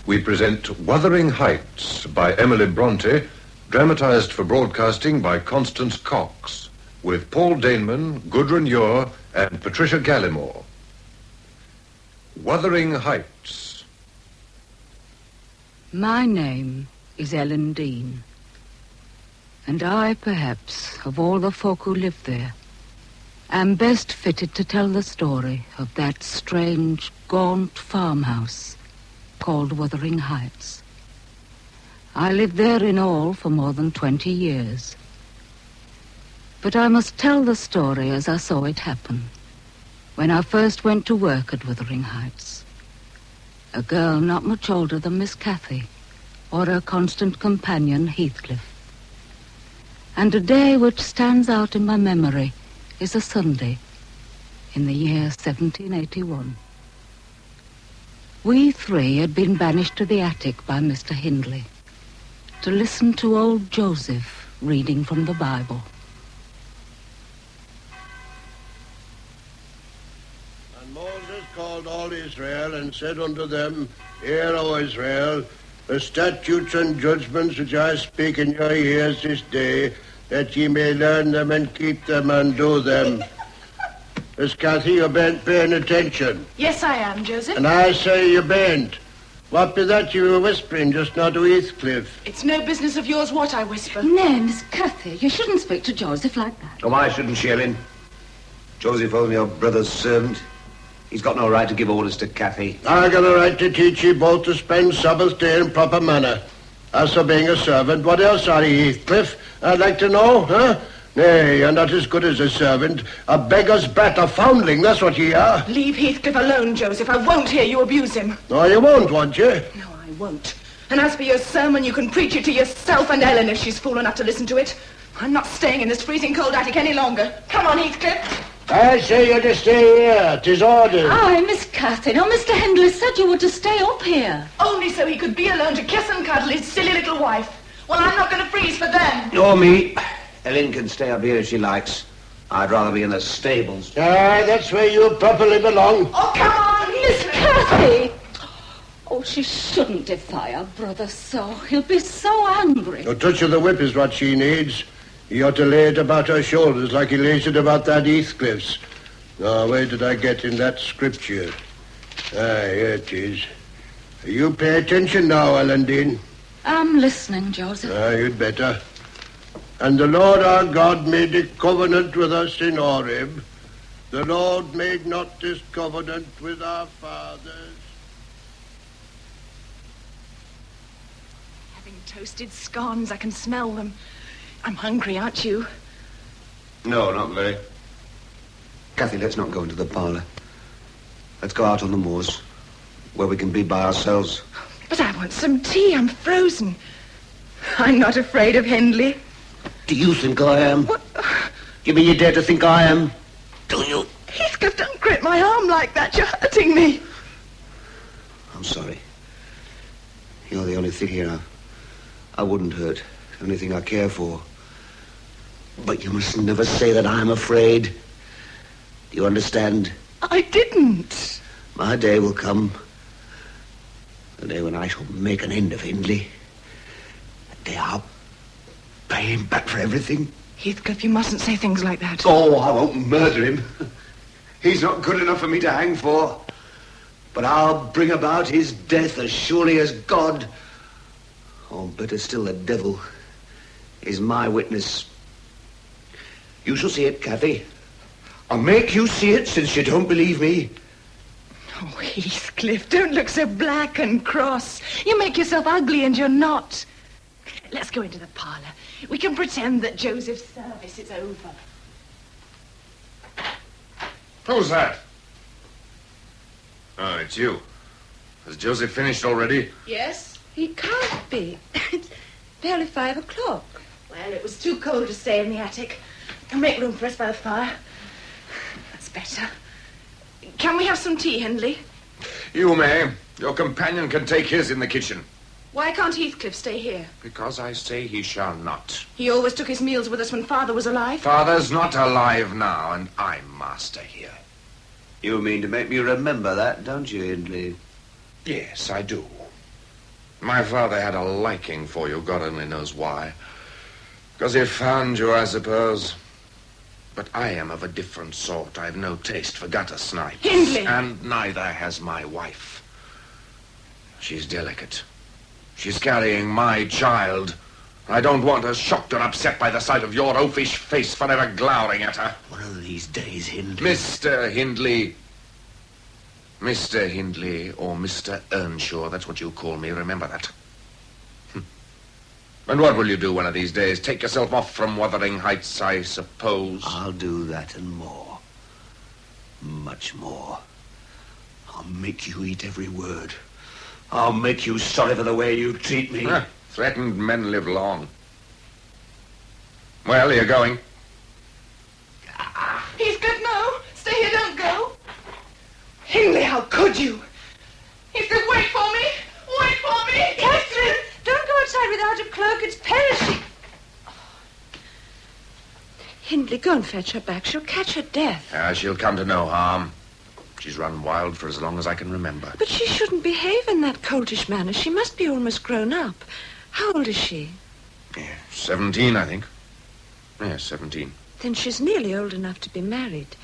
we present Wuthering Heights by Emily Brontë, dramatized for broadcasting by Constance Cox, with Paul Daneman, Gudrun Ure, and Patricia Gallimore. Wuthering Heights. My name is Ellen Dean, and I, perhaps, of all the folk who live there, am best fitted to tell the story of that strange, gaunt farmhouse called Wuthering Heights. I lived there in all for more than 20 years. But I must tell the story as I saw it happen, when I first went to work at Wuthering Heights. A girl not much older than Miss Cathy, or her constant companion, Heathcliff. And a day which stands out in my memory is a Sunday in the year 1781. We three had been banished to the attic by Mr. Hindley to listen to old Joseph reading from the Bible. And Moses called all Israel and said unto them, Hear, O Israel, the statutes and judgments which I speak in your ears this day, that ye may learn them and keep them and do them. Miss Cathy, you bain't paying attention. Yes, I am, Joseph. And I say you bain't. What be that you were whispering just now to Heathcliff? It's no business of yours what I whisper. Nay, Miss Cathy, you shouldn't speak to Joseph like that. Oh, why shouldn't she, Ellen? Joseph only your brother's servant. He's got no right to give orders to Cathy. I got a right to teach ye both to spend Sabbath day in proper manner. As for being a servant, what else are ye, Heathcliff? I'd like to know, huh? Nay, you're not as good as a servant. A beggar's brat, a foundling, that's what ye are. Leave Heathcliff alone, Joseph. I won't hear you abuse him. No, you won't you? No, I won't. And as for your sermon, you can preach it to yourself and Ellen if she's fool enough to listen to it. I'm not staying in this freezing cold attic any longer. Come on, Heathcliff. I say you're to stay here. 'Tis orders. Aye, Miss Cathy. Now, Mr. Hindley said you were to stay up here. Only so he could be alone to kiss and cuddle his silly little wife. Well, I'm not going to freeze for them. Nor me. Ellen can stay up here if she likes. I'd rather be in the stables. Aye, that's where you properly belong. Oh, come on, Miss Cathy! Oh, she shouldn't defy her brother so. He'll be so angry. A touch of the whip is what she needs. He ought to lay it about her shoulders like he lays it about that Heathcliff's. Now, where did I get in that scripture? Aye, here it is. You pay attention now, Ellen Dean. I'm listening, Joseph. You'd better. And the Lord our God made a covenant with us in Horeb. The Lord made not this covenant with our fathers. Having toasted scones, I can smell them. I'm hungry, aren't you? No, not very. Cathy, let's not go into the parlour. Let's go out on the moors, where we can be by ourselves. But I want some tea. I'm frozen. I'm not afraid of Hindley. Do you think I am? What? You mean you dare to think I am? Do you? Heathcliff, don't grip my arm like that. You're hurting me. I'm sorry. You're the only thing here I wouldn't hurt. The only thing I care for. But you must never say that I'm afraid. Do you understand? I didn't. My day will come. The day when I shall make an end of Hindley. The day I'll pay him back for everything. Heathcliff, you mustn't say things like that. Oh, I won't murder him. He's not good enough for me to hang for. But I'll bring about his death as surely as God, or better still, the devil, is my witness. You shall see it, Cathy. I'll make you see it, since you don't believe me. Oh, Heathcliff, don't look so black and cross. You make yourself ugly and you're not. Let's go into the parlour. We can pretend that Joseph's service is over. Who's that? Oh, it's you. Has Joseph finished already? Yes? He can't be. It's barely 5 o'clock. Well, it was too cold to stay in the attic. I'll make room for us by the fire. That's better. Can we have some tea, Hindley? You may. Your companion can take his in the kitchen. Why can't Heathcliff stay here? Because I say he shall not. He always took his meals with us when Father was alive. Father's not alive now, and I'm master here. You mean to make me remember that, don't you, Hindley? Yes, I do. My father had a liking for you, God only knows why. Because he found you, I suppose. But I am of a different sort. I've no taste for gutter snipes. Hindley! And neither has my wife. She's delicate. She's carrying my child. I don't want her shocked or upset by the sight of your oafish face forever glowering at her. One of these days, Hindley. Mr. Hindley. Mr. Hindley, or Mr. Earnshaw, that's what you call me, remember that. And what will you do one of these days? Take yourself off from Wuthering Heights, I suppose? I'll do that and more. Much more. I'll make you eat every word. I'll make you sorry for the way you treat me. Threatened men live long. Well, you're going. Heathcliff, no. Stay here, don't go. Hindley, how could you? Heathcliff, wait for me. Wait for me. Catherine, don't go outside without a cloak. It's perishing. Hindley, go and fetch her back. She'll catch her death. She'll come to no harm. She's run wild for as long as I can remember. But she shouldn't behave in that coltish manner. She must be almost grown up. How old is she? 17, I think. Yes, 17. Then she's nearly old enough to be married.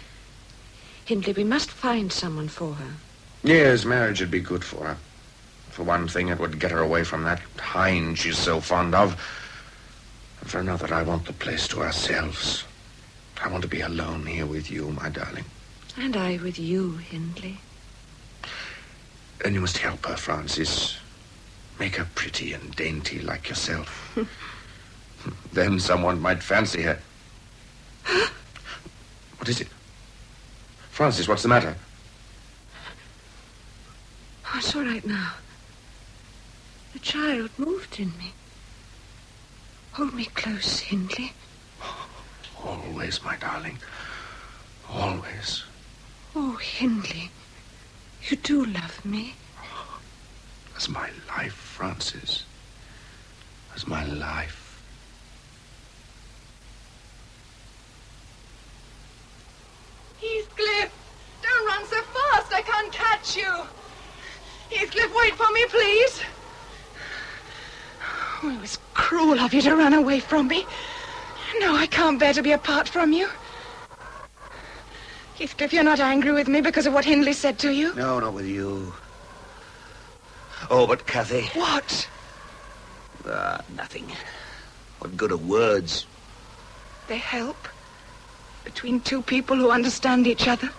Hindley, we must find someone for her. Yes, marriage would be good for her. For one thing, it would get her away from that hind she's so fond of. And for another, I want the place to ourselves. I want to be alone here with you, my darling. And I with you, Hindley. And you must help her, Francis. Make her pretty and dainty like yourself. Then someone might fancy her. What is it? Francis, what's the matter? Oh, it's all right now. The child moved in me. Hold me close, Hindley. Always, my darling. Always. Oh, Hindley, you do love me. As my life, Francis. As my life. Heathcliff, don't run so fast. I can't catch you. Heathcliff, wait for me, please. Oh, it was cruel of you to run away from me. No, I can't bear to be apart from you. Heathcliff, you're not angry with me because of what Hindley said to you? No, not with you. Oh, but Cathy. What? Nothing. What good are words? They help. Between two people who understand each other.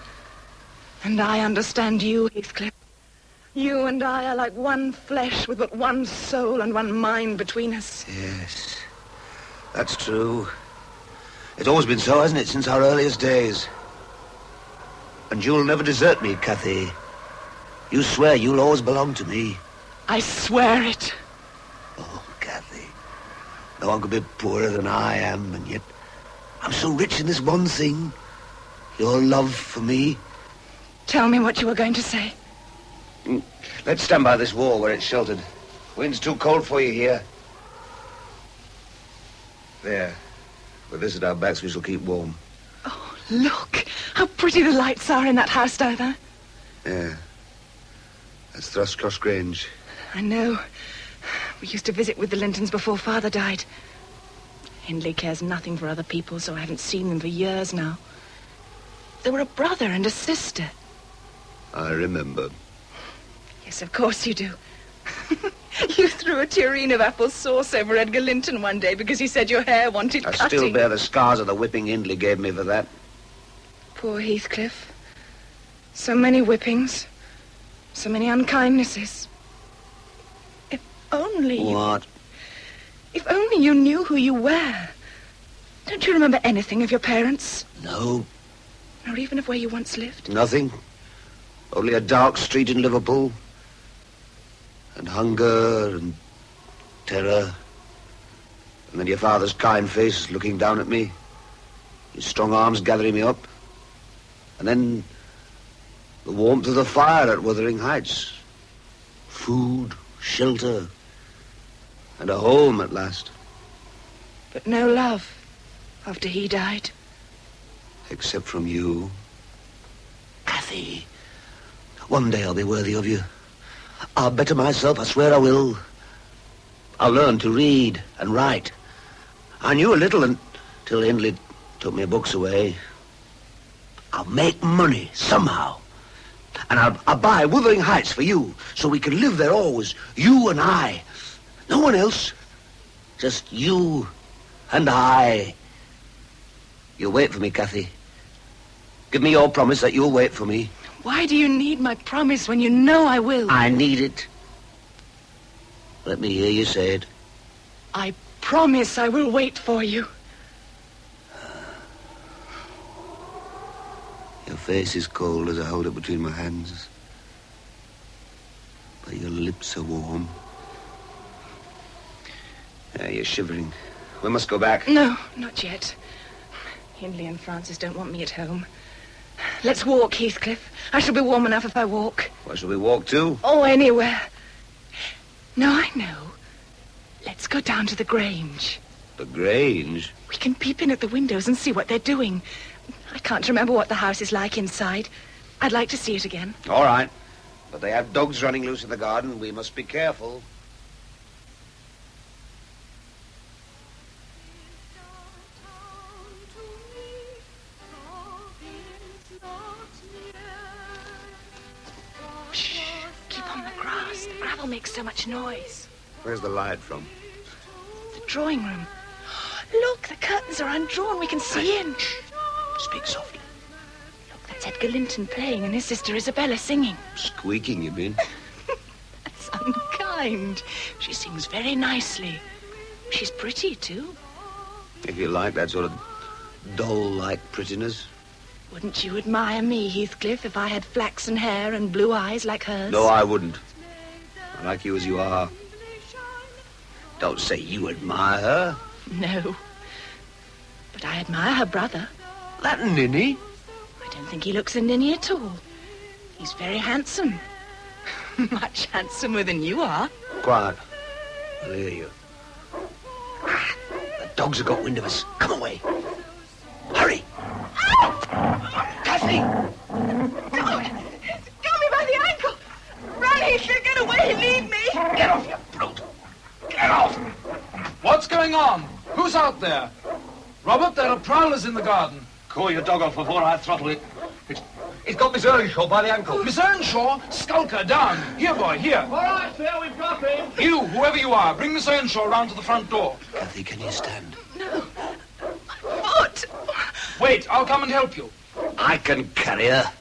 And I understand you, Heathcliff. You and I are like one flesh with but one soul and one mind between us. Yes, that's true. It's always been so, hasn't it, since our earliest days? And you'll never desert me, Cathy. You swear you'll always belong to me. I swear it. Oh, Cathy. No one could be poorer than I am, and yet I'm so rich in this one thing. Your love for me. Tell me what you were going to say. Let's stand by this wall where it's sheltered. Wind's too cold for you here. There. With this at our backs, we shall keep warm. Oh, look. How pretty the lights are in that house down there. Yeah. That's Thrushcross Grange. I know. We used to visit with the Lintons before Father died. Hindley cares nothing for other people, so I haven't seen them for years now. They were a brother and a sister. I remember. Yes, of course you do. You threw a tureen of apple sauce over Edgar Linton one day because he said your hair wanted I cutting. still bear the scars of the whipping Hindley gave me for that. Poor Heathcliff. So many whippings. So many unkindnesses. If only you... What? If only you knew who you were. Don't you remember anything of your parents? No. Nor even of where you once lived? Nothing. Only a dark street in Liverpool. And hunger and terror. And then your father's kind face looking down at me. His strong arms gathering me up. And then the warmth of the fire at Wuthering Heights. Food, shelter, and a home at last. But no love after he died. Except from you. Cathy, one day I'll be worthy of you. I'll better myself, I swear I will. I learned to read and write. I knew a little until Hindley took my books away. I'll make money somehow. And I'll buy Wuthering Heights for you, so we can live there always, you and I. No one else. Just you and I. You'll wait for me, Cathy. Give me your promise that you'll wait for me. Why do you need my promise when you know I will? I need it. Let me hear you say it. I promise I will wait for you. Your face is cold as I hold it between my hands. But your lips are warm. You're shivering. We must go back. No, not yet. Hindley and Francis don't want me at home. Let's walk, Heathcliff. I shall be warm enough if I walk. Where shall we walk to? Oh, anywhere. No, I know. Let's go down to the Grange. The Grange? We can peep in at the windows and see what they're doing. I can't remember what the house is like inside. I'd like to see it again. All right. But they have dogs running loose in the garden. We must be careful. Shh. Keep on the grass. The gravel makes so much noise. Where's the light from? The drawing room. Look, the curtains are undrawn. We can see in. Speak softly. Look, that's Edgar Linton playing and his sister Isabella singing. Squeaking, you mean? That's unkind. She sings very nicely. She's pretty, too. If you like that sort of doll-like prettiness. Wouldn't you admire me, Heathcliff, if I had flaxen hair and blue eyes like hers? No, I wouldn't. I like you as you are. Don't say you admire her. No. But I admire her brother. That ninny? I don't think he looks a ninny at all. He's very handsome. Much handsomer than you are. Quiet. I'll hear you. The dogs have got wind of us. Come away. Hurry. Cathy! Got me by the ankle. Run, Heathcliff, get away, leave me. Get off, you brute. Get off. What's going on? Who's out there? Robert, there are prowlers in the garden. Call your dog off before I throttle it. It's got Miss Earnshaw by the ankle. Miss Earnshaw, skulker, down. Here, boy, here. All right, sir, we've got him. You, whoever you are, bring Miss Earnshaw round to the front door. Cathy, can you stand? No. My foot. Wait, I'll come and help you. I can carry her.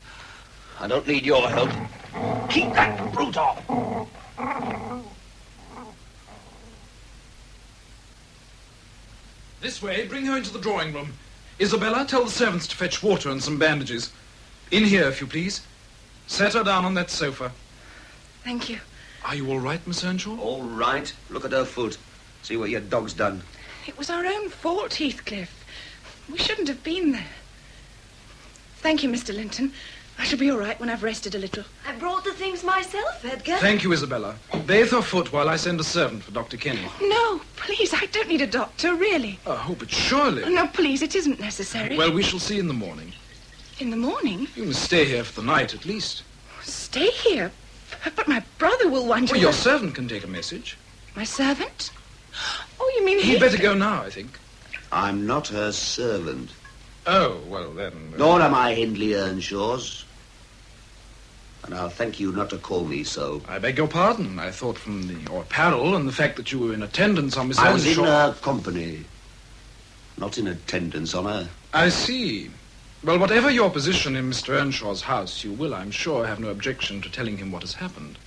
I don't need your help. Keep that brute off. This way, bring her into the drawing room. Isabella, tell the servants to fetch water and some bandages. In here, if you please. Set her down on that sofa. Thank you. Are you all right, Miss Earnshaw? All right. Look at her foot. See what your dog's done. It was our own fault, Heathcliff. We shouldn't have been there. Thank you, Mr. Linton. I shall be all right when I've rested a little. I brought the things myself, Edgar. Thank you, Isabella. Bathe her foot while I send a servant for Dr. Kenny. No, please, I don't need a doctor, really. Oh, but surely. No, please, it isn't necessary. Well, we shall see in the morning. In the morning? You must stay here for the night, at least. Stay here? But my brother will want you... Well, your servant can take a message. My servant? Oh, you mean He'd better go now, I think. I'm not her servant. Oh, well, then... Nor am I Hindley Earnshaw's. And I'll thank you not to call me so. I beg your pardon. I thought from your apparel and the fact that you were in attendance on Miss I was in Earnshaw... her company, not in attendance on her. I see. Well, whatever your position in Mr. Earnshaw's house, you will, I'm sure, have no objection to telling him what has happened.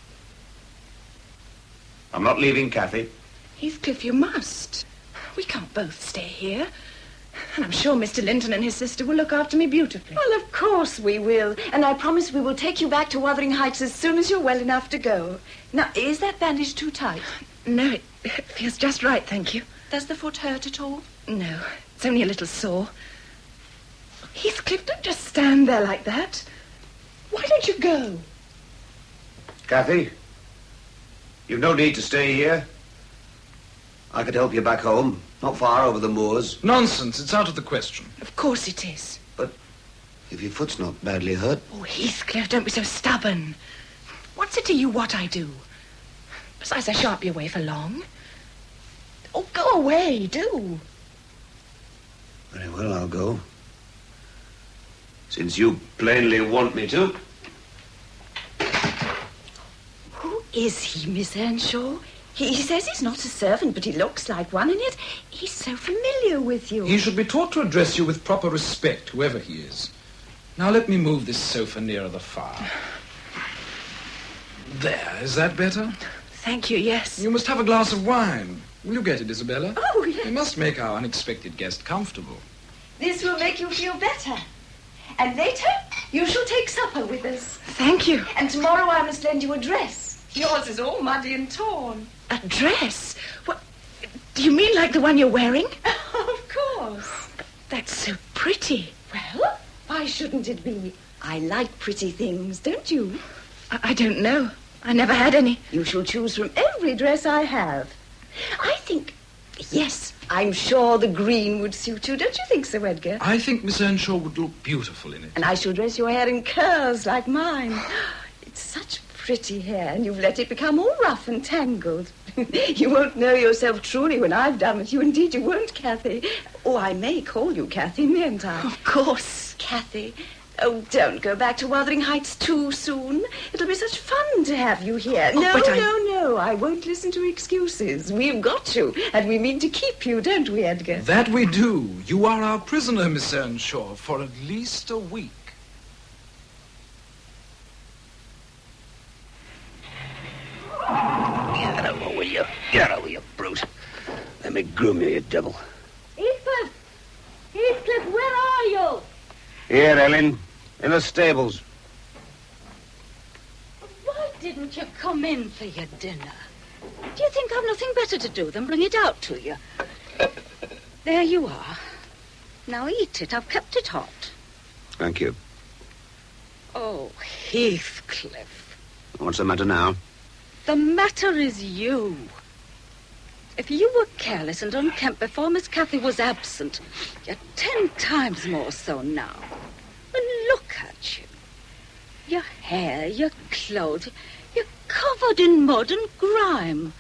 I'm not leaving, Cathy. Heathcliff, you must. We can't both stay here. And I'm sure Mr. Linton and his sister will look after me beautifully. Well, of course we will. And I promise we will take you back to Wuthering Heights as soon as you're well enough to go. Now, is that bandage too tight? No, it feels just right, thank you. Does the foot hurt at all? No, it's only a little sore. Heathcliff, don't just stand there like that. Why don't you go? Cathy, you've no need to stay here. I could help you back home, not far over the moors. Nonsense, it's out of the question. Of course it is. But if your foot's not badly hurt... Oh, Heathcliff, don't be so stubborn. What's it to you what I do? Besides, I shan't be away for long. Oh, go away, do. Very well, I'll go. Since you plainly want me to. Who is he, Miss Earnshaw? He says he's not a servant, but he looks like one, and yet he's so familiar with you. He should be taught to address you with proper respect, whoever he is. Now let me move this sofa nearer the fire. There, is that better? Thank you, yes. You must have a glass of wine. Will you get it, Isabella? Oh, yes. We must make our unexpected guest comfortable. This will make you feel better. And later, you shall take supper with us. Thank you. And tomorrow I must lend you a dress. Yours is all muddy and torn. A dress? What? Do you mean like the one you're wearing? Of course. That's so pretty. Well, why shouldn't it be? I like pretty things, don't you? I don't know. I never had any. You shall choose from every dress I have. I think, yes, I'm sure the green would suit you. Don't you think so, Edgar? I think Miss Earnshaw would look beautiful in it. And I shall dress your hair in curls like mine. It's such pretty hair, and you've let it become all rough and tangled. You won't know yourself truly when I've done with you. Indeed, you won't, Kathy. Oh, I may call you Kathy, mayn't I? Of course. Kathy. Oh, don't go back to Wuthering Heights too soon. It'll be such fun to have you here. Oh, No, I won't listen to excuses. We've got you, and we mean to keep you, don't we, Edgar? That we do. You are our prisoner, Miss Earnshaw, for at least a week. Get over, will you? Get over, you brute. Let me groom you, you devil. Heathcliff! Heathcliff, where are you? Here, Ellen. In the stables. Why didn't you come in for your dinner? Do you think I've nothing better to do than bring it out to you? There you are. Now eat it. I've kept it hot. Thank you. Oh, Heathcliff. What's the matter now? The matter is you. If you were careless and unkempt before Miss Cathy was absent, you're 10 times more so now. And look at you. Your hair, your clothes, you're covered in mud and grime.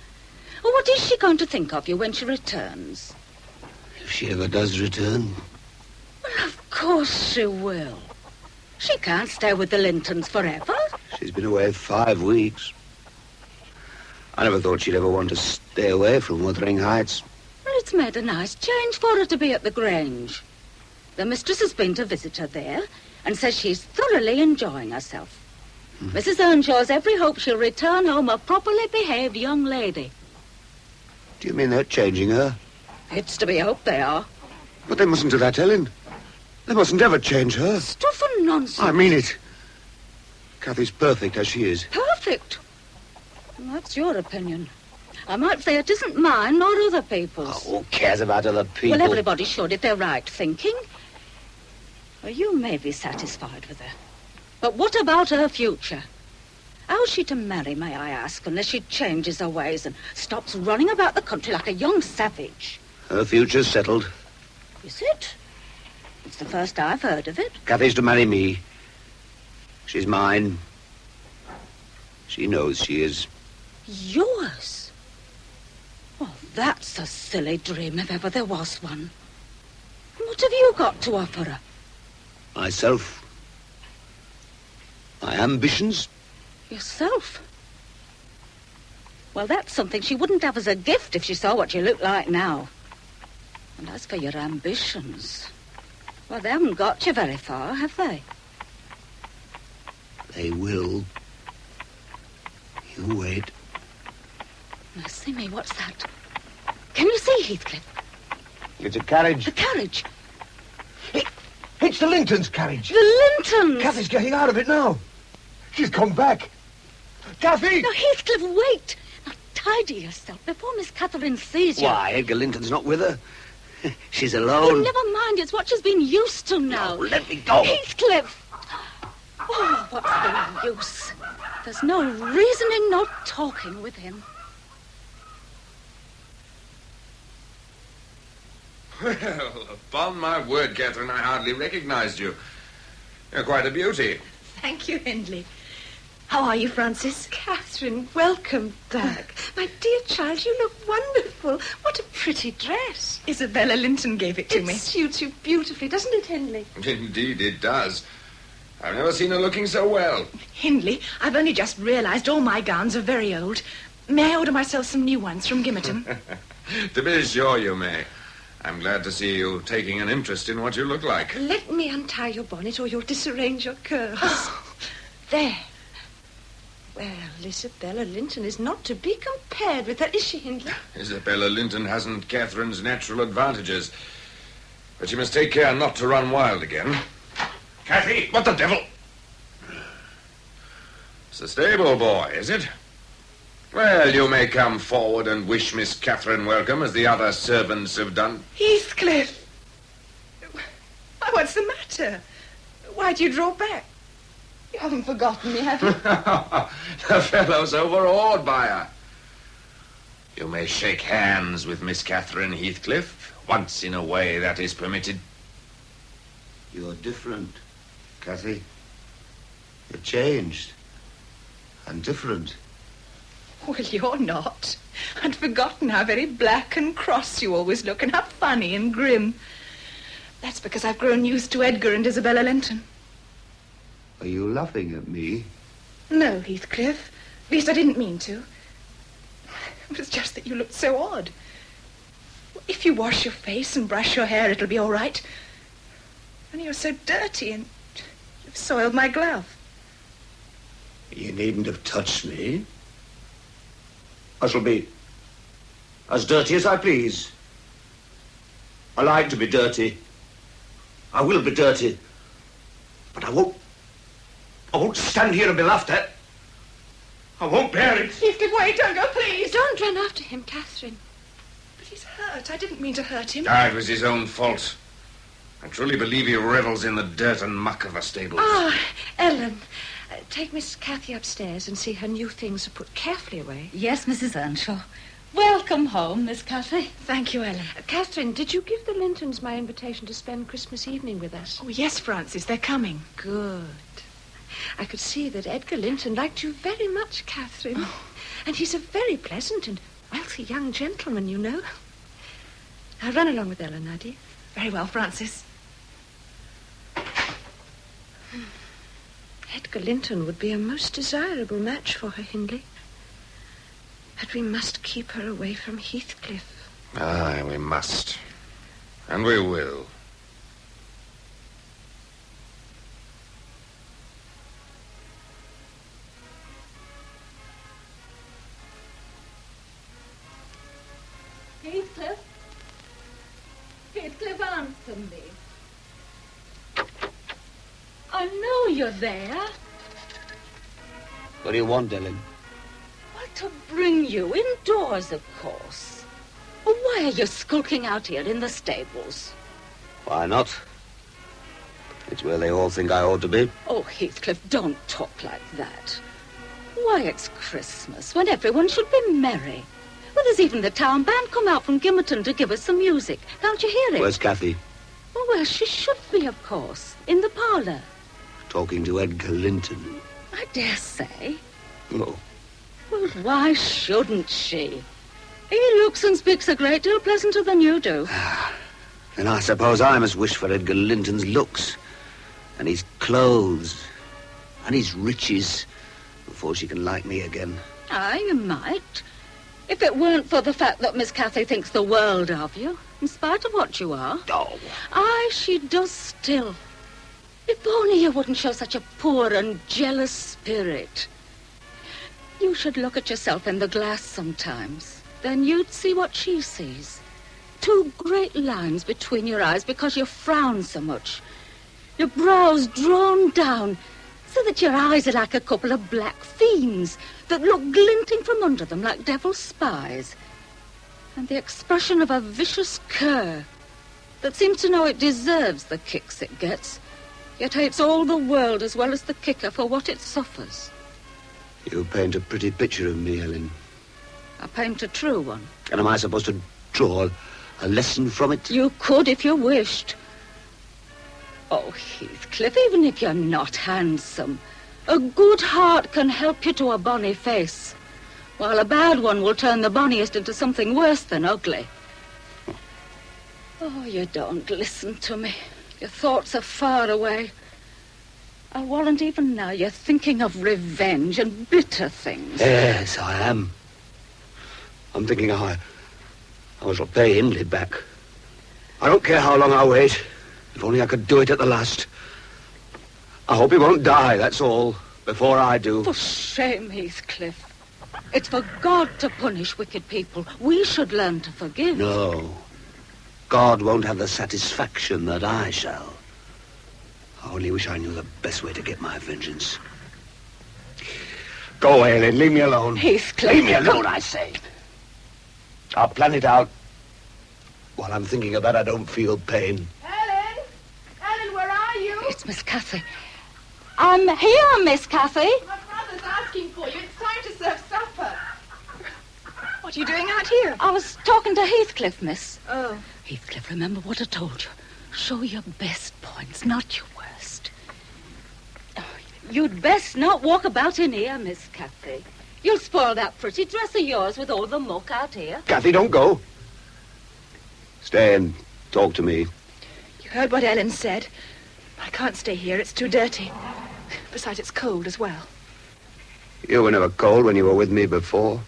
Oh, what is she going to think of you when she returns? If she ever does return. Well, of course she will. She can't stay with the Lintons forever. She's been away 5 weeks. I never thought she'd ever want to stay away from Wuthering Heights. Well, it's made a nice change for her to be at the Grange. The mistress has been to visit her there and says she's thoroughly enjoying herself. Mrs. Earnshaw's every hope she'll return home a properly behaved young lady. Do you mean they're changing her? It's to be hoped they are. But they mustn't do that, Ellen. They mustn't ever change her. Stuff and nonsense. I mean it. Cathy's perfect as she is. Perfect? Well, that's your opinion. I might say it isn't mine nor other people's. Oh, who cares about other people? Well, everybody should if they're right thinking. Well, you may be satisfied with her. But what about her future? How's she to marry, may I ask, unless she changes her ways and stops running about the country like a young savage? Her future's settled. Is it? It's the first I've heard of it. Cathy's to marry me. She's mine. She knows she is. Yours? Well, that's a silly dream if ever there was one. What have you got to offer her? Myself. My ambitions. Yourself? Well, that's something she wouldn't have as a gift if she saw what you look like now. And as for your ambitions, well, they haven't got you very far, have they? They will. You wait. Mercy me, what's that? Can you see, Heathcliff? It's a carriage. The carriage? It's the Lintons' carriage. The Lintons! Cathy's getting out of it now. She's come back. Cathy! Now, Heathcliff, wait! Now, tidy yourself before Miss Catherine sees you. Why, Edgar Linton's not with her. She's alone. Oh, never mind, it's what she's been used to now. No, let me go. Heathcliff! Oh, what's the use? There's no reasoning, no talking with him. Well, upon my word, Catherine, I hardly recognized you. You're quite a beauty. Thank you, Hindley. How are you, Francis? Catherine, welcome back. My dear child, you look wonderful. What a pretty dress. Isabella Linton gave it to me. It suits you beautifully, doesn't it, Hindley? Indeed, it does. I've never seen her looking so well. Hindley, I've only just realised all my gowns are very old. May I order myself some new ones from Gimmerton? To be sure you may. I'm glad to see you taking an interest in what you look like. Let me untie your bonnet or you'll disarrange your curls. There. Well, Isabella Linton is not to be compared with her, is she, Hindley? Isabella Linton hasn't Catherine's natural advantages. But you must take care not to run wild again. Cathy, what the devil? It's the stable boy, is it? Well, you may come forward and wish Miss Catherine welcome, as the other servants have done. Heathcliff! What's the matter? Why do you draw back? You haven't forgotten me, have you? The fellow's overawed by her. You may shake hands with Miss Catherine, Heathcliff. Once in a way, that is permitted. You're different, Cathy. You're changed. And different. Well, you're not. I'd forgotten how very black and cross you always look and how funny and grim. That's because I've grown used to Edgar and Isabella Linton. Are you laughing at me? No, Heathcliff. At least I didn't mean to. It was just that you looked so odd. If you wash your face and brush your hair, it'll be all right. Only you're so dirty and you've soiled my glove. You needn't have touched me. I shall be as dirty as I please. I like to be dirty. I will be dirty. But I won't stand here and be laughed at. I won't bear it. Heathcliff, wait, don't go, please. Don't run after him, Catherine. But he's hurt. I didn't mean to hurt him. It was his own fault. I truly believe he revels in the dirt and muck of the stables. Ah, Ellen, take Miss Cathy upstairs and see her new things are put carefully away. Yes, Mrs. Earnshaw. Welcome home, Miss Cathy. Thank you, Ellen. Catherine, did you give the Lintons my invitation to spend Christmas evening with us? Oh, yes, Frances, they're coming. Good. I could see that Edgar Linton liked you very much, Catherine. Oh. And he's a very pleasant and wealthy young gentleman, you know. Now run along with Ellen, now, dear. Very well, Frances. Edgar Linton would be a most desirable match for her, Hindley. But we must keep her away from Heathcliff. Aye, we must. And we will. Heathcliff? Heathcliff, answer me. I know you're there. What do you want, Ellen? Well, to bring you indoors, of course. Well, why are you skulking out here in the stables? Why not? It's where they all think I ought to be. Oh, Heathcliff, don't talk like that. Why, it's Christmas, when everyone should be merry. Well, there's even the town band come out from Gimmerton to give us some music. Can't you hear it? Where's Cathy? Well, where she should be, of course. In the parlour. Talking to Edgar Linton. I dare say. Oh. Well, why shouldn't she? He looks and speaks a great deal pleasanter than you do. Then I suppose I must wish for Edgar Linton's looks and his clothes and his riches before she can like me again. Aye, you might. If it weren't for the fact that Miss Cathy thinks the world of you, in spite of what you are. Oh. Aye, she does still. If only you wouldn't show such a poor and jealous spirit. You should look at yourself in the glass sometimes. Then you'd see what she sees. 2 great lines between your eyes because you frown so much. Your brows drawn down so that your eyes are like a couple of black fiends that look glinting from under them like devil's spies. And the expression of a vicious cur that seems to know it deserves the kicks it gets, yet hates all the world as well as the kicker for what it suffers. You paint a pretty picture of me, Ellen. I paint a true one. And am I supposed to draw a lesson from it? You could if you wished. Oh, Heathcliff, even if you're not handsome, a good heart can help you to a bonny face, while a bad one will turn the bonniest into something worse than ugly. Oh, you don't listen to me. Your thoughts are far away. I'll warrant even now you're thinking of revenge and bitter things. Yes, I am. I'm thinking I shall pay Hindley back. I don't care how long I wait. If only I could do it at the last. I hope he won't die, that's all, before I do. For shame, Heathcliff. It's for God to punish wicked people. We should learn to forgive. No. God won't have the satisfaction that I shall. I only wish I knew the best way to get my vengeance. Go away, Ellen. Leave me alone. Heathcliff. Leave me alone, I say. I'll plan it out. While I'm thinking of that, I don't feel pain. Ellen! Ellen, where are you? It's Miss Cathy. I'm here, Miss Cathy. My brother's asking for you. It's time to serve supper. What are you doing out here? I was talking to Heathcliff, miss. Oh. Heathcliff, remember what I told you. Show your best points, not your worst. Oh, you'd best not walk about in here, Miss Cathy. You'll spoil that pretty dress of yours with all the muck out here. Cathy, don't go. Stay and talk to me. You heard what Ellen said. I can't stay here. It's too dirty. Besides, it's cold as well. You were never cold when you were with me before.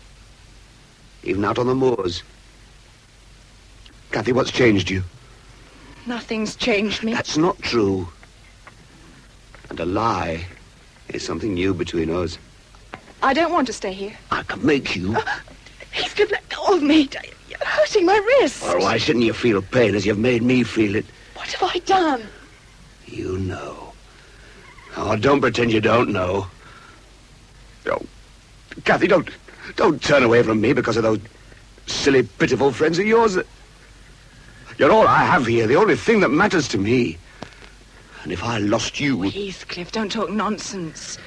Even out on the moors. Cathy, what's changed you? Nothing's changed me. That's not true. And a lie is something new between us. I don't want to stay here. I can make you. Heathcliff, let go of me. You're hurting my wrist. Well, why shouldn't you feel pain as you've made me feel it? What have I done? You know. Oh, don't pretend you don't know. Oh, Cathy, don't turn away from me because of those silly, pitiful friends of yours. You're all I have here, the only thing that matters to me. And if I lost you... Oh, Heathcliff, don't talk nonsense.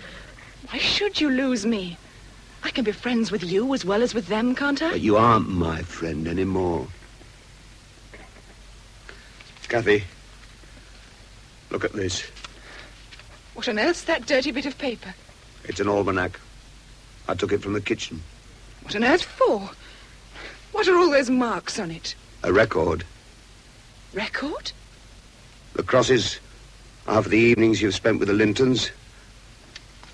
Why should you lose me? I can be friends with you as well as with them, can't I? But you aren't my friend anymore. Cathy, look at this. What on earth's that dirty bit of paper? It's an almanac. I took it from the kitchen. What on earth for? What are all those marks on it? A record. Record? The crosses are for the evenings you've spent with the Lintons.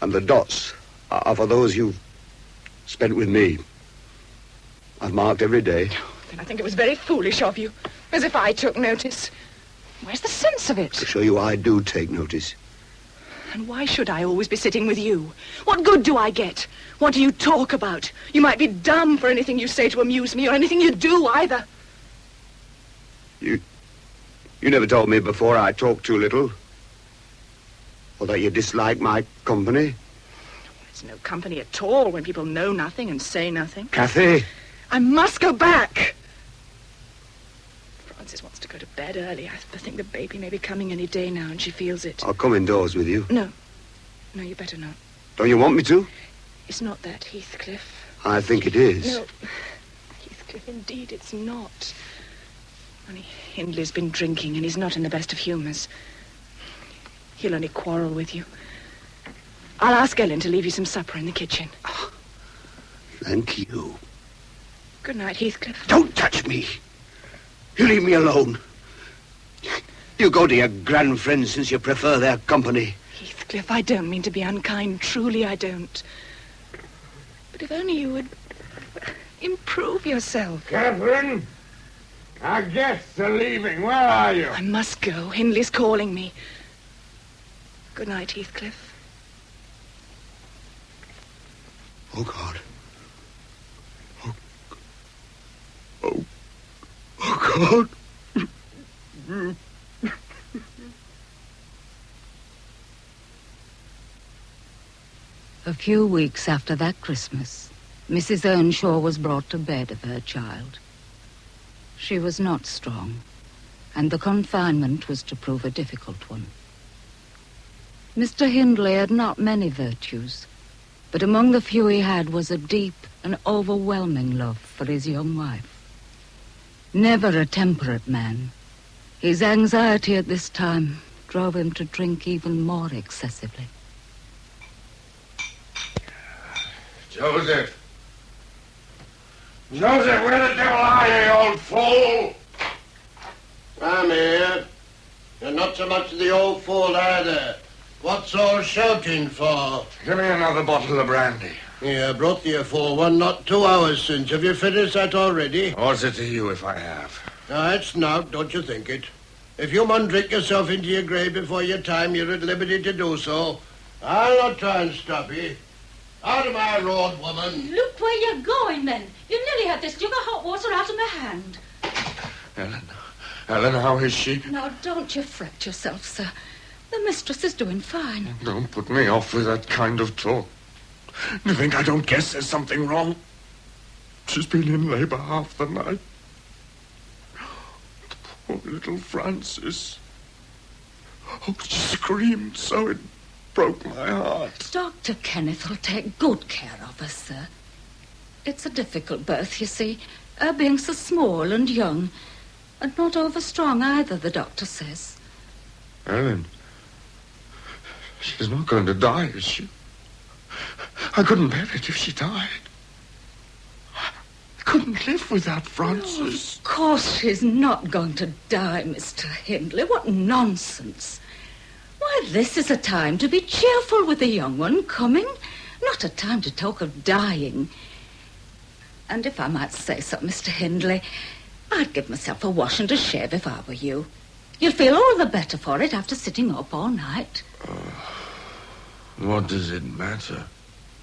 And the dots are for those you've spent with me. I've marked every day. Then I think it was very foolish of you. As if I took notice. Where's the sense of it? To show you I do take notice. And why should I always be sitting with you? What good do I get? What do you talk about? You might be dumb for anything you say to amuse me, or anything you do either. You never told me before I talked too little. Or that you dislike my company. It's no company at all when people know nothing and say nothing. Cathy! I must go back. Frances wants to go to bed early. I think the baby may be coming any day now, and she feels it. I'll come indoors with you. No, you better not. Don't you want me to? It's not that, Heathcliff. I think it is. No, Heathcliff, indeed it's not. Only Hindley's been drinking, and he's not in the best of humours. He'll only quarrel with you. I'll ask Ellen to leave you some supper in the kitchen. Oh, thank you. Good night, Heathcliff. Don't touch me. You leave me alone. You go to your grand friends since you prefer their company. Heathcliff, I don't mean to be unkind. Truly, I don't. But if only you would improve yourself. Catherine, our guests are leaving. Where are you? I must go. Hindley's calling me. Good night, Heathcliff. Oh, God. Oh, God. A few weeks after that Christmas, Mrs. Earnshaw was brought to bed of her child. She was not strong, and the confinement was to prove a difficult one. Mr. Hindley had not many virtues, but among the few he had was a deep and overwhelming love for his young wife. Never a temperate man, his anxiety at this time drove him to drink even more excessively. Joseph, where the devil are you, you old fool? I'm here. And not so much the old fool either. What's all shouting for? Give me another bottle of brandy. Yeah, I brought you a full one not 2 hours since. Have you finished that already? What's it to you if I have? Now, it's not, don't you think it? If you mun drink yourself into your grave before your time, you're at liberty to do so. I'll not try and stop you. Out of my road, woman. Look where you're going, then. You nearly had this jug of hot water out of my hand. Ellen, how is she? Now, don't you fret yourself, sir. The mistress is doing fine. Don't put me off with that kind of talk. You think I don't guess there's something wrong? She's been in labor half the night. Poor little Frances. Oh, she screamed so it broke my heart. Dr. Kenneth will take good care of her, sir. It's a difficult birth, you see. Her being so small and young. And not over-strong either, the doctor says. Ellen, she's not going to die, is she? I couldn't bear it if she died. I couldn't live without Frances. Of course she's not going to die, Mr. Hindley. What nonsense. Why, this is a time to be cheerful with the young one coming, not a time to talk of dying. And if I might say so, Mr. Hindley, I'd give myself a wash and a shave if I were you. You'll feel all the better for it after sitting up all night. What does it matter?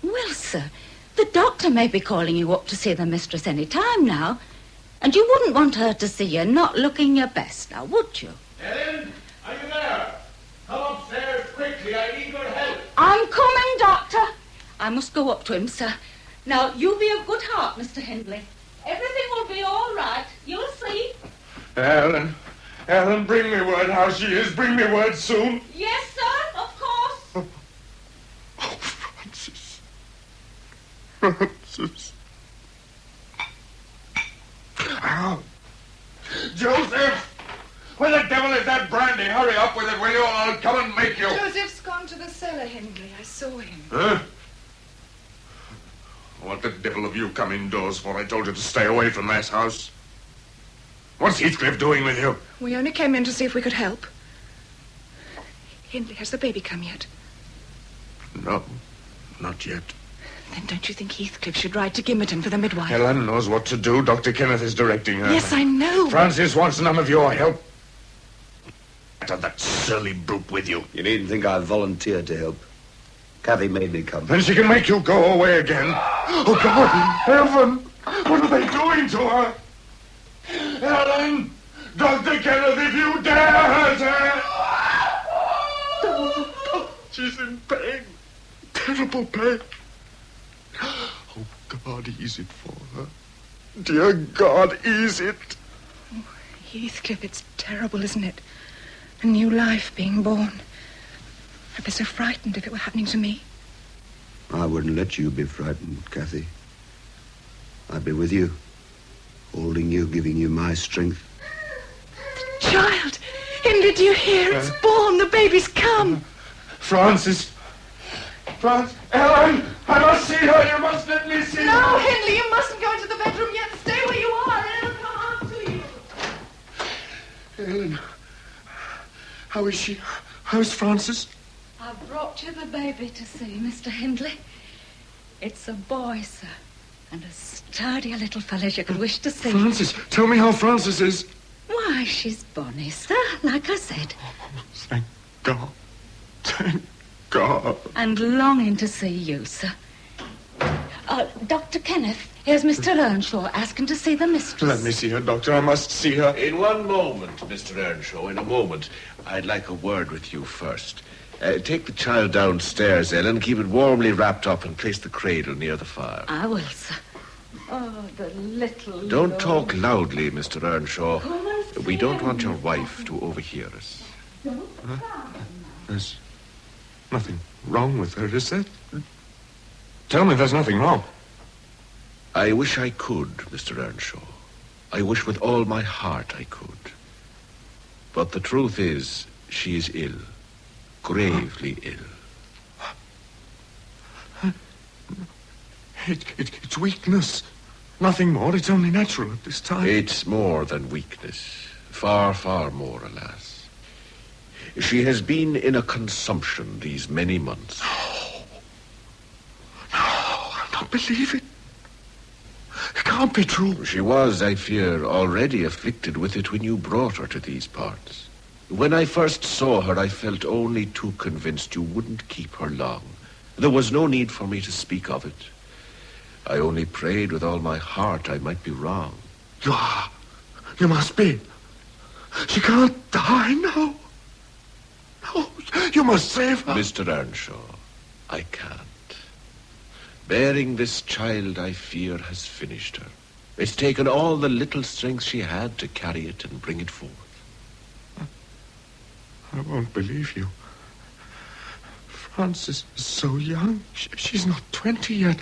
Well, sir, the doctor may be calling you up to see the mistress any time now. And you wouldn't want her to see you not looking your best now, would you? Ellen, are you there? Come upstairs quickly. I need your help. I'm coming, doctor. I must go up to him, sir. Now, you be of good heart, Mr. Hindley. Everything will be all right. You'll see. Ellen, bring me word how she is. Bring me word soon. Yes, sir, of course. Oh, Frances. Frances. Ow. Joseph! Where the devil is that brandy? Hurry up with it, will you? I'll come and make you. Joseph's gone to the cellar, Hindley. I saw him. Huh? What the devil have you come indoors for? I told you to stay away from this house. What's Heathcliff doing with you? We only came in to see if we could help. Hindley, has the baby come yet? No, not yet. Then don't you think Heathcliff should ride to Gimmerton for the midwife? Ellen knows what to do. Dr. Kenneth is directing her. Yes, I know. Frances wants none of your help. That surly brute with you. You needn't think I volunteered to help. Cathy made me come. Then she can make you go away again. Oh, God in heaven! What are they doing to her? Ellen! Dr. Kenneth, if you dare hurt her! Oh, she's in pain. Terrible pain. Oh, God, ease it for her. Dear God, ease it. Oh, Heathcliff, it's terrible, isn't it? A new life being born. I'd be so frightened if it were happening to me. I wouldn't let you be frightened, Cathy. I'd be with you, holding you, giving you my strength. The child! Hindley, do you hear? It's born. The baby's come. Frances! Ellen! I must see her! You must let me see her! No, Hindley, you mustn't go into the bedroom yet. Stay where you are. Ellen, come on to you. Ellen, how is she? How is Frances? I've brought you the baby to see, Mr. Hindley. It's a boy, sir, and as sturdy a little fellow as you could wish to see. Frances, tell me how Frances is. Why, she's bonny, sir, like I said. Thank God. Thank God. And longing to see you, sir. Dr. Kenneth, here's Mr. Earnshaw asking to see the mistress. Let me see her, Doctor. I must see her. In one moment, Mr. Earnshaw, in a moment. I'd like a word with you first. Take the child downstairs, Ellen, keep it warmly wrapped up and place the cradle near the fire. I will, sir. Oh, the little Don't Lord. talk loudly, Mr. Earnshaw. Come and We see don't want him. your wife to overhear us. There's nothing wrong with her, is there? Tell me there's nothing wrong. I wish I could, Mr. Earnshaw. I wish with all my heart I could. But the truth is, she is ill. Gravely ill. It's weakness. Nothing more. It's only natural at this time. It's more than weakness. Far, far more, alas. She has been in a consumption these many months. No, I'll not believe it. It can't be true. She was, I fear, already afflicted with it when you brought her to these parts. When I first saw her, I felt only too convinced you wouldn't keep her long. There was no need for me to speak of it. I only prayed with all my heart I might be wrong. You are. You must be. She can't die now. No, you must save her. Mr. Earnshaw, I can't. Bearing this child, I fear, has finished her. It's taken all the little strength she had to carry it and bring it forth. I won't believe you. Frances is so young. She's not 20 yet.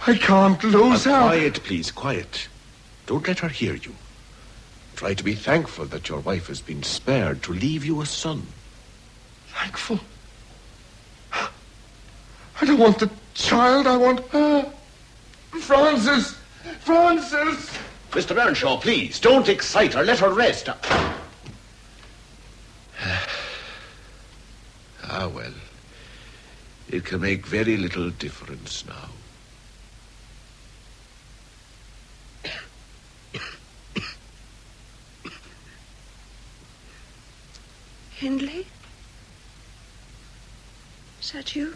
I can't lose her. Quiet, please, quiet. Don't let her hear you. Try to be thankful that your wife has been spared to leave you a son. Thankful? I don't want the child, I want her. Frances! Frances! Mr. Earnshaw, please, don't excite her. Let her rest. Ah, well. It can make very little difference now. Hindley? Is that you?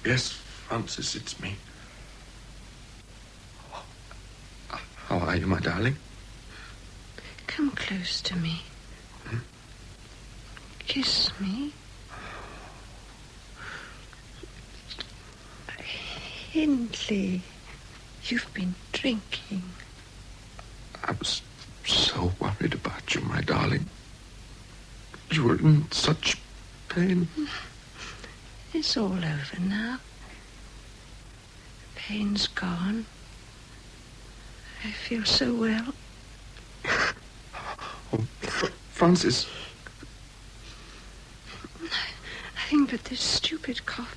Yes, Frances, it's me. How are you, my darling? Come close to me. Kiss me. Hindley, you've been drinking. I was so worried about you, my darling. You were in such pain. It's all over now. The pain's gone. I feel so well. Oh, Frances. Nothing but this stupid cough,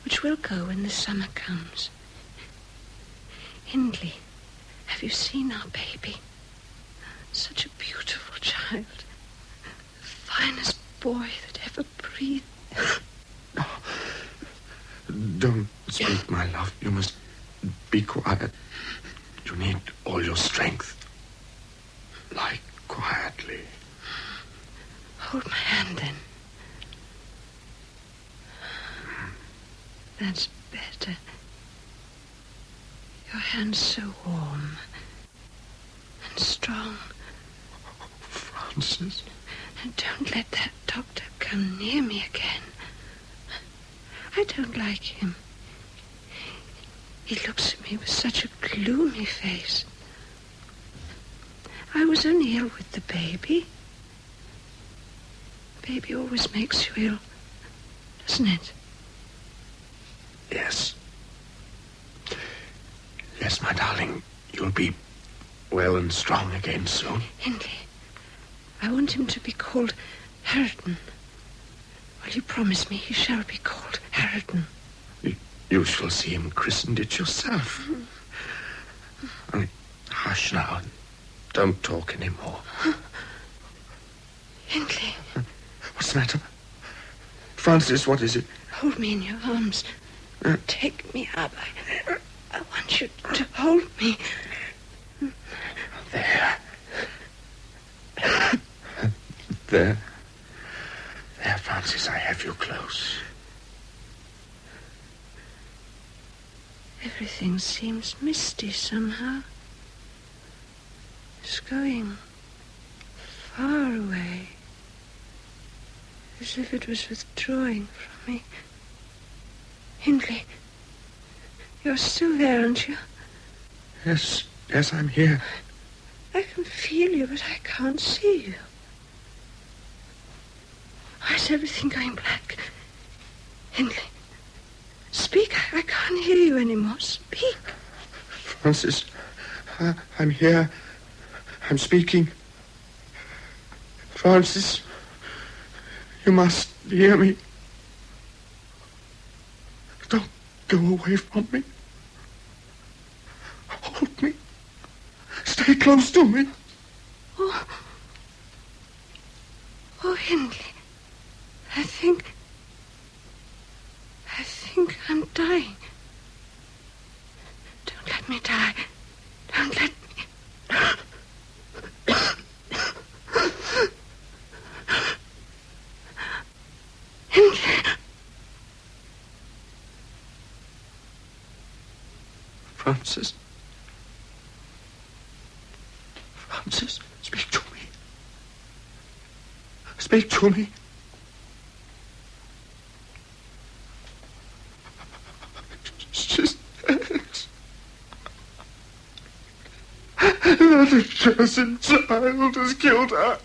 which will go when the summer comes. Hindley, have you seen our baby? Such a beautiful child. The finest boy that ever breathed. Don't speak, my love. You must be quiet. You need all your strength. Lie quietly. Hold my hand, then. That's better. Your hand's so warm and strong. Frances. And don't let that doctor come near me again. I don't like him. He looks at me with such a gloomy face. I was only ill with the baby. Baby always makes you ill, doesn't it? Yes. Yes, my darling. You'll be well and strong again soon. Hindley, I want him to be called Harridan. Will you promise me he shall be called Harridan? You shall see him christened it yourself. Only hush now and don't talk any more. Hindley. What's the matter? Frances, what is it? Hold me in your arms. Take me up. I want you to hold me. There. There. There, Frances, I have you close. Everything seems misty somehow. It's going far away. As if it was withdrawing from me. Hindley, you're still there, aren't you? Yes, I'm here. I can feel you, but I can't see you. Why is everything going black? Hindley, speak. I can't hear you anymore. Speak. Frances, I'm here. I'm speaking. Frances, you must hear me. Don't go away from me. Hold me. Stay close to me. Hindley, I think I'm dying. Don't let me die. Don't let me. Hindley. Francis. Francis, speak to me. Speak to me. She's dead. That accursed child has killed her.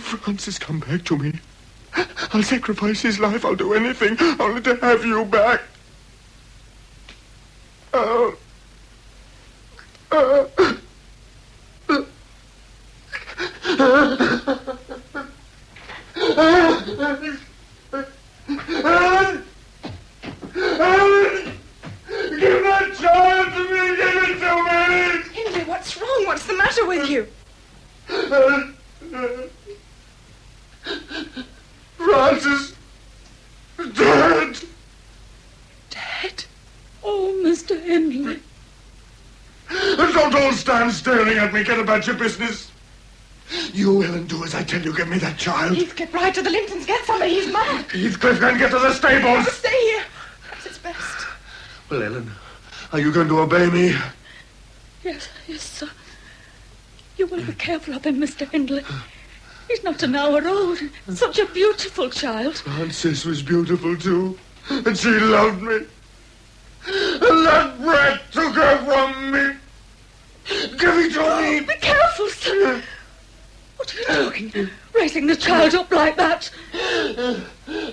Francis, come back to me. I'll sacrifice his life. I'll do anything only to have you back. Oh. Ellen! Ellen! Give that child to me! Give it to me! Hindley, what's wrong? What's the matter with you? Francis! Dead! Dead? Oh, Mr. Hindley. Don't all stand staring at me. Get about your business. You, Ellen, do as I tell you. Give me that child. Heathcliff, ride to the Lintons. Get somebody. He's mad. Heathcliff can get to the stables. Oh, stay here. Perhaps it's best. Well, Ellen, are you going to obey me? Yes, sir. You will be careful of him, Mr. Hindley. He's not an hour old. Such a beautiful child. Frances was beautiful, too. And she loved me. And that brat took her from me. Give it to me. Be careful, sir. What are you doing? Raising the child up like that?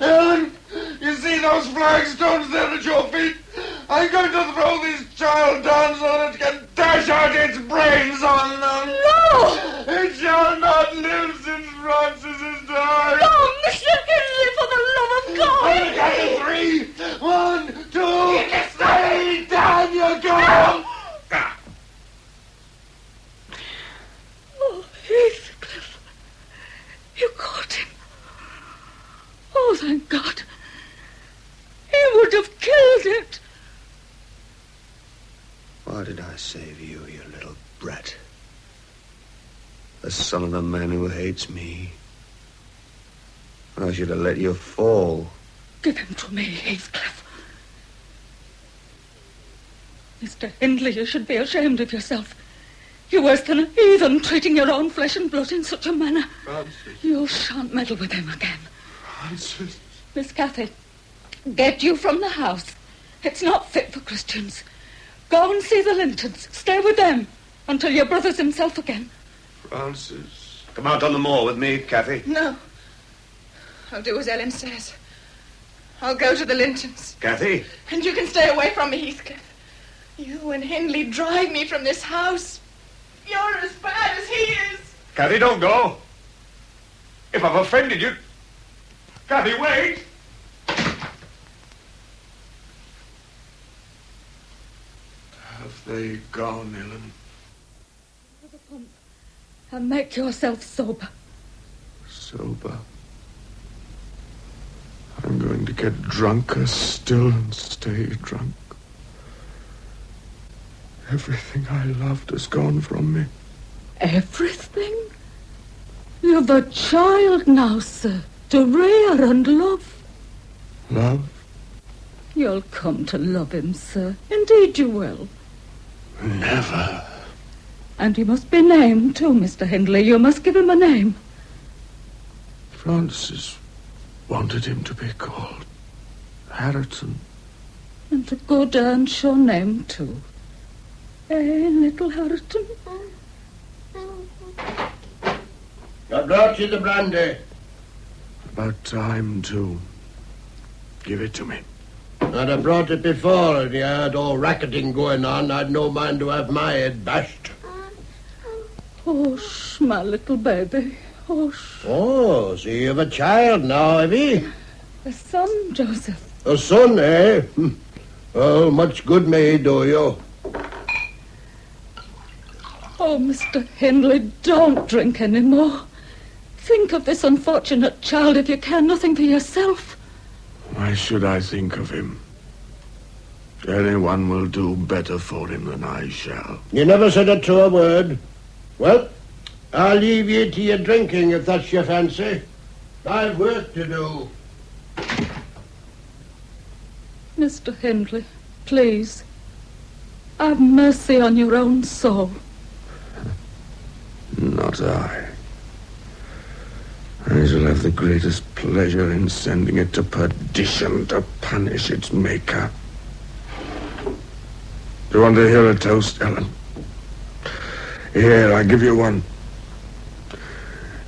Ellen, you see those flagstones there at your feet? I'm going to throw this child down so that it can dash out its brains on them. No! It shall not live since Francis has died. No, Mr. Hindley, for the love of God! On the count of 3. 1, 2, 3. Down you go! Oh, Heathcliff. You caught him. Oh, thank God. He would have killed it. Why did I save you, you little brat? The son of the man who hates me. I should have let you fall. Give him to me, Heathcliff. Mr. Hindley, you should be ashamed of yourself. You're worse than a heathen, treating your own flesh and blood in such a manner. Francis. You shan't meddle with him again. Francis. Miss Cathy, get you from the house. It's not fit for Christians. Go and see the Lintons. Stay with them until your brother's himself again. Francis. Come out on the moor with me, Cathy. No. I'll do as Ellen says. I'll go to the Lintons. Cathy? And you can stay away from me, Heathcliff. You and Hindley drive me from this house. You're as bad as he is. Cathy, don't go. If I've offended you... Cathy, wait! Have they gone, Ellen? And make yourself sober. Sober? I'm going to get drunker still and stay drunk. Everything I loved has gone from me. Everything? You've a child now, sir, to rear and love. Love? You'll come to love him, sir. Indeed you will. Never. And he must be named, too, Mr. Hindley. You must give him a name. Francis wanted him to be called Harriton. And a good Earnshaw name, too. Eh, little Harriton? I brought you the brandy. About time, too. Give it to me. I'd have brought it before, and you had all racketing going on. I'd no mind to have my head bashed. Hush, my little baby. Hush. Oh, so you have a child now, have you? A son, Joseph. A son, eh? Well, much good may he do you. Oh, Mr. Hindley, don't drink any more. Think of this unfortunate child if you care nothing for yourself. Why should I think of him? Anyone will do better for him than I shall. You never said a truer word. Well, I'll leave you to your drinking if that's your fancy. I've work to do. Mr. Hindley, please, have mercy on your own soul. Not I. I shall have the greatest pleasure in sending it to perdition to punish its maker. Do you want to hear a toast, Ellen? Here, I give you one.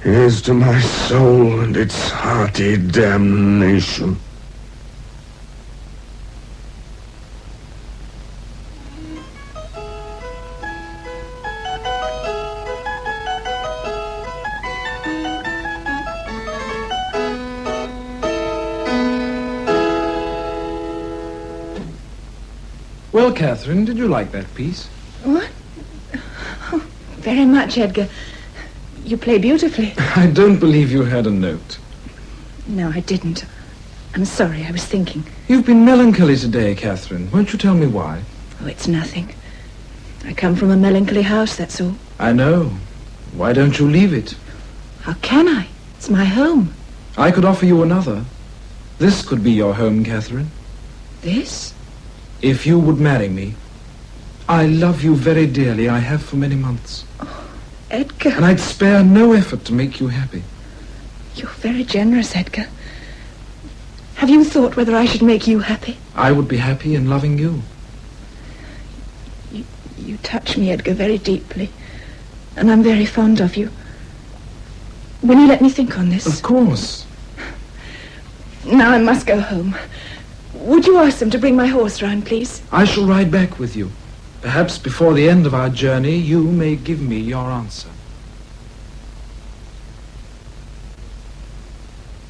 Here's to my soul and its hearty damnation. Well, Catherine, did you like that piece? What? Oh, very much, Edgar. You play beautifully. I don't believe you had a note. No, I didn't. I'm sorry, I was thinking. You've been melancholy today, Catherine. Won't you tell me why? Oh, it's nothing. I come from a melancholy house, that's all. I know. Why don't you leave it? How can I? It's my home. I could offer you another. This could be your home, Catherine. This? If you would marry me. I love you very dearly. I have for many months. Oh, Edgar. And I'd spare no effort to make you happy. You're very generous, Edgar. Have you thought whether I should make you happy? I would be happy in loving you. You touch me, Edgar, very deeply. And I'm very fond of you. Will you let me think on this? Of course. Now I must go home. Would you ask them to bring my horse round, please? I shall ride back with you. Perhaps before the end of our journey, you may give me your answer.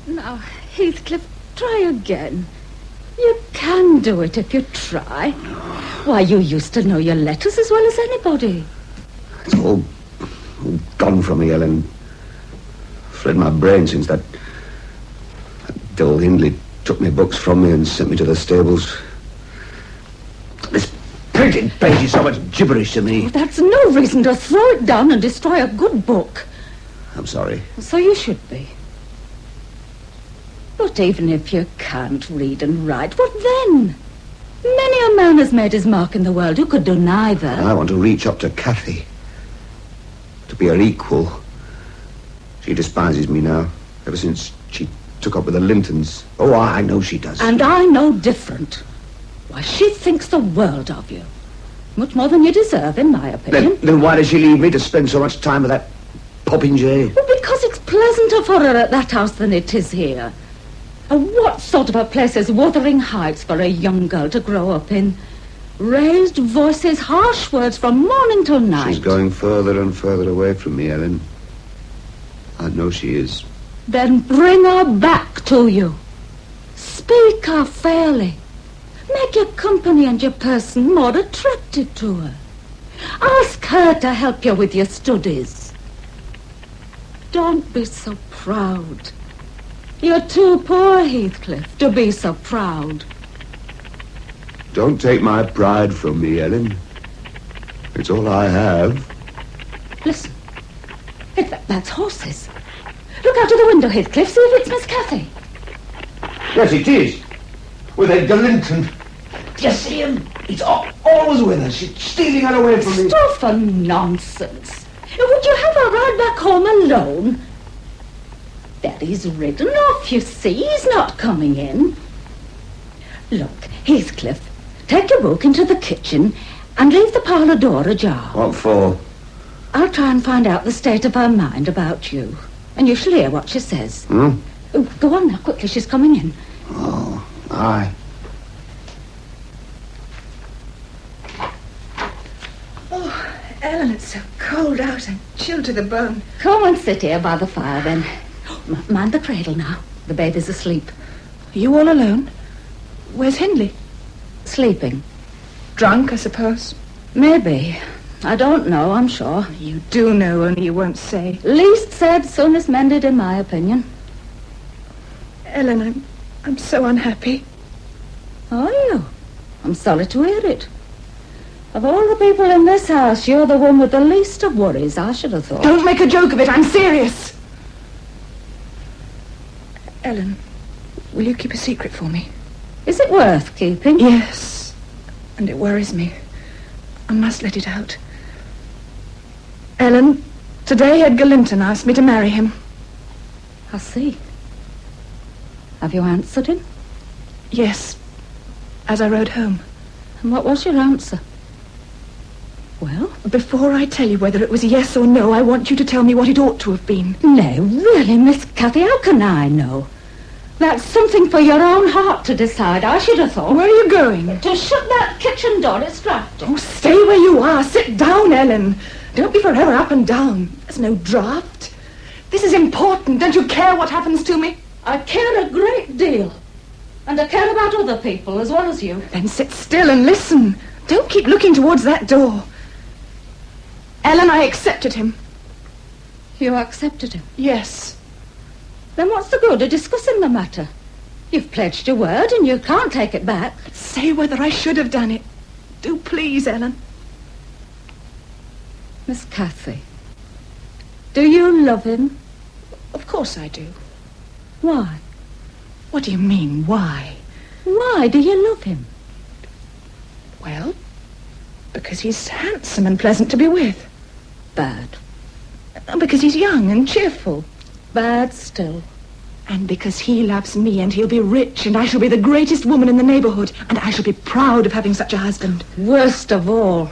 Now, Heathcliff, try again. You can do it if you try. Why, you used to know your letters as well as anybody. It's all gone from me, Ellen. Fled my brain since that devil Hindley took my books from me and sent me to the stables. This printed page is so much gibberish to me. Oh, that's no reason to throw it down and destroy a good book. I'm sorry. So you should be. But even if you can't read and write, what then? Many a man has made his mark in the world who could do neither. I want to reach up to Cathy. To be her equal. She despises me now, ever since she took up with the Lintons. Oh, I know she does. And I know different. Why, she thinks the world of you. Much more than you deserve, in my opinion. Then why does she leave me to spend so much time with that popinjay? Well, because it's pleasanter for her at that house than it is here. And what sort of a place is Wuthering Heights for a young girl to grow up in? Raised voices, harsh words from morning till night. She's going further and further away from me, Ellen. I know she is. Then bring her back to you. Speak her fairly. Make your company and your person more attractive to her. Ask her to help you with your studies. Don't be so proud. You're too poor, Heathcliff, to be so proud. Don't take my pride from me, Ellen. It's all I have. Listen. That's horses. Look out of the window, Heathcliff. See if it's Miss Cathy. Yes, it is. With Edgar Linton. Do you see him? He's always with her. She's stealing her away from me. Stuff and nonsense. Would you have her ride back home alone? There, he's ridden off, you see. He's not coming in. Look, Heathcliff, take your book into the kitchen and leave the parlour door ajar. What for? I'll try and find out the state of her mind about you. And you shall hear what she says. Hmm? Go on now, quickly, she's coming in. Oh, aye. Oh, Ellen, it's so cold out and chilled to the bone. Come and sit here by the fire, then. Mind the cradle now. The baby's asleep. Are you all alone? Where's Hindley? Sleeping. Drunk, I suppose. Maybe. I don't know, I'm sure. You do know, only you won't say. Least said, soonest mended, in my opinion. Ellen, I'm so unhappy. Are you? I'm sorry to hear it. Of all the people in this house, you're the one with the least of worries, I should have thought. Don't make a joke of it, I'm serious. Ellen, will you keep a secret for me? Is it worth keeping? Yes, and it worries me. I must let it out. Ellen, today Edgar Linton asked me to marry him. I see. Have you answered him? Yes, as I rode home. And what was your answer? Well? Before I tell you whether it was yes or no, I want you to tell me what it ought to have been. No, really, Miss Cathy, how can I know? That's something for your own heart to decide, I should have thought. Where are you going? To shut that kitchen door, it's drafty. Oh, stay where you are. Sit down, Ellen. Don't be forever up and down. There's no draft. This is important. Don't you care what happens to me? I care a great deal. And I care about other people as well as you. Then sit still and listen. Don't keep looking towards that door. Ellen, I accepted him. You accepted him? Yes. Then what's the good of discussing the matter? You've pledged your word and you can't take it back. Say whether I should have done it. Do please, Ellen. Miss Cathy, do you love him? Of course I do. Why? What do you mean, why? Why do you love him? Well, because he's handsome and pleasant to be with. Bad. Because he's young and cheerful. Bad still. And because he loves me, and he'll be rich, and I shall be the greatest woman in the neighborhood, and I shall be proud of having such a husband. Worst of all.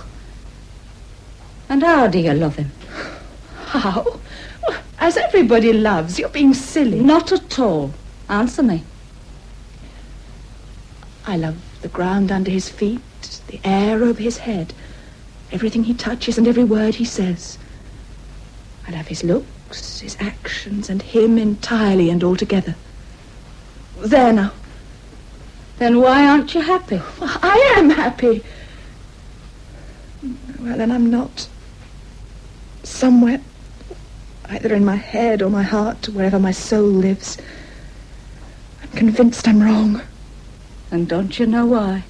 And how do you love him? How? Well, as everybody loves. You're being silly. Not at all. Answer me. I love the ground under his feet, the air over his head, everything he touches and every word he says. I love his looks, his actions, and him entirely and altogether. There now. Then why aren't you happy? Well, I am happy. Well, then I'm not. Somewhere, either in my head or my heart, wherever my soul lives, I'm convinced I'm wrong. And don't you know why?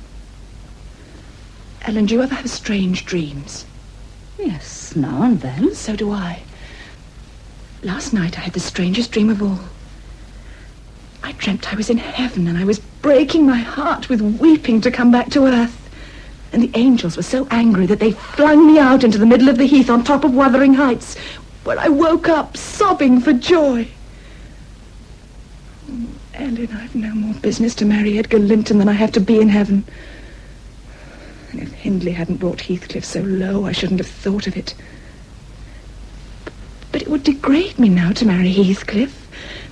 Ellen, do you ever have strange dreams? Yes, now and then. So do I. Last night I had the strangest dream of all. I dreamt I was in heaven and I was breaking my heart with weeping to come back to earth. And the angels were so angry that they flung me out into the middle of the heath on top of Wuthering Heights, where I woke up sobbing for joy. Oh, Ellen, I've no more business to marry Edgar Linton than I have to be in heaven. And if Hindley hadn't brought Heathcliff so low, I shouldn't have thought of it. But it would degrade me now to marry Heathcliff.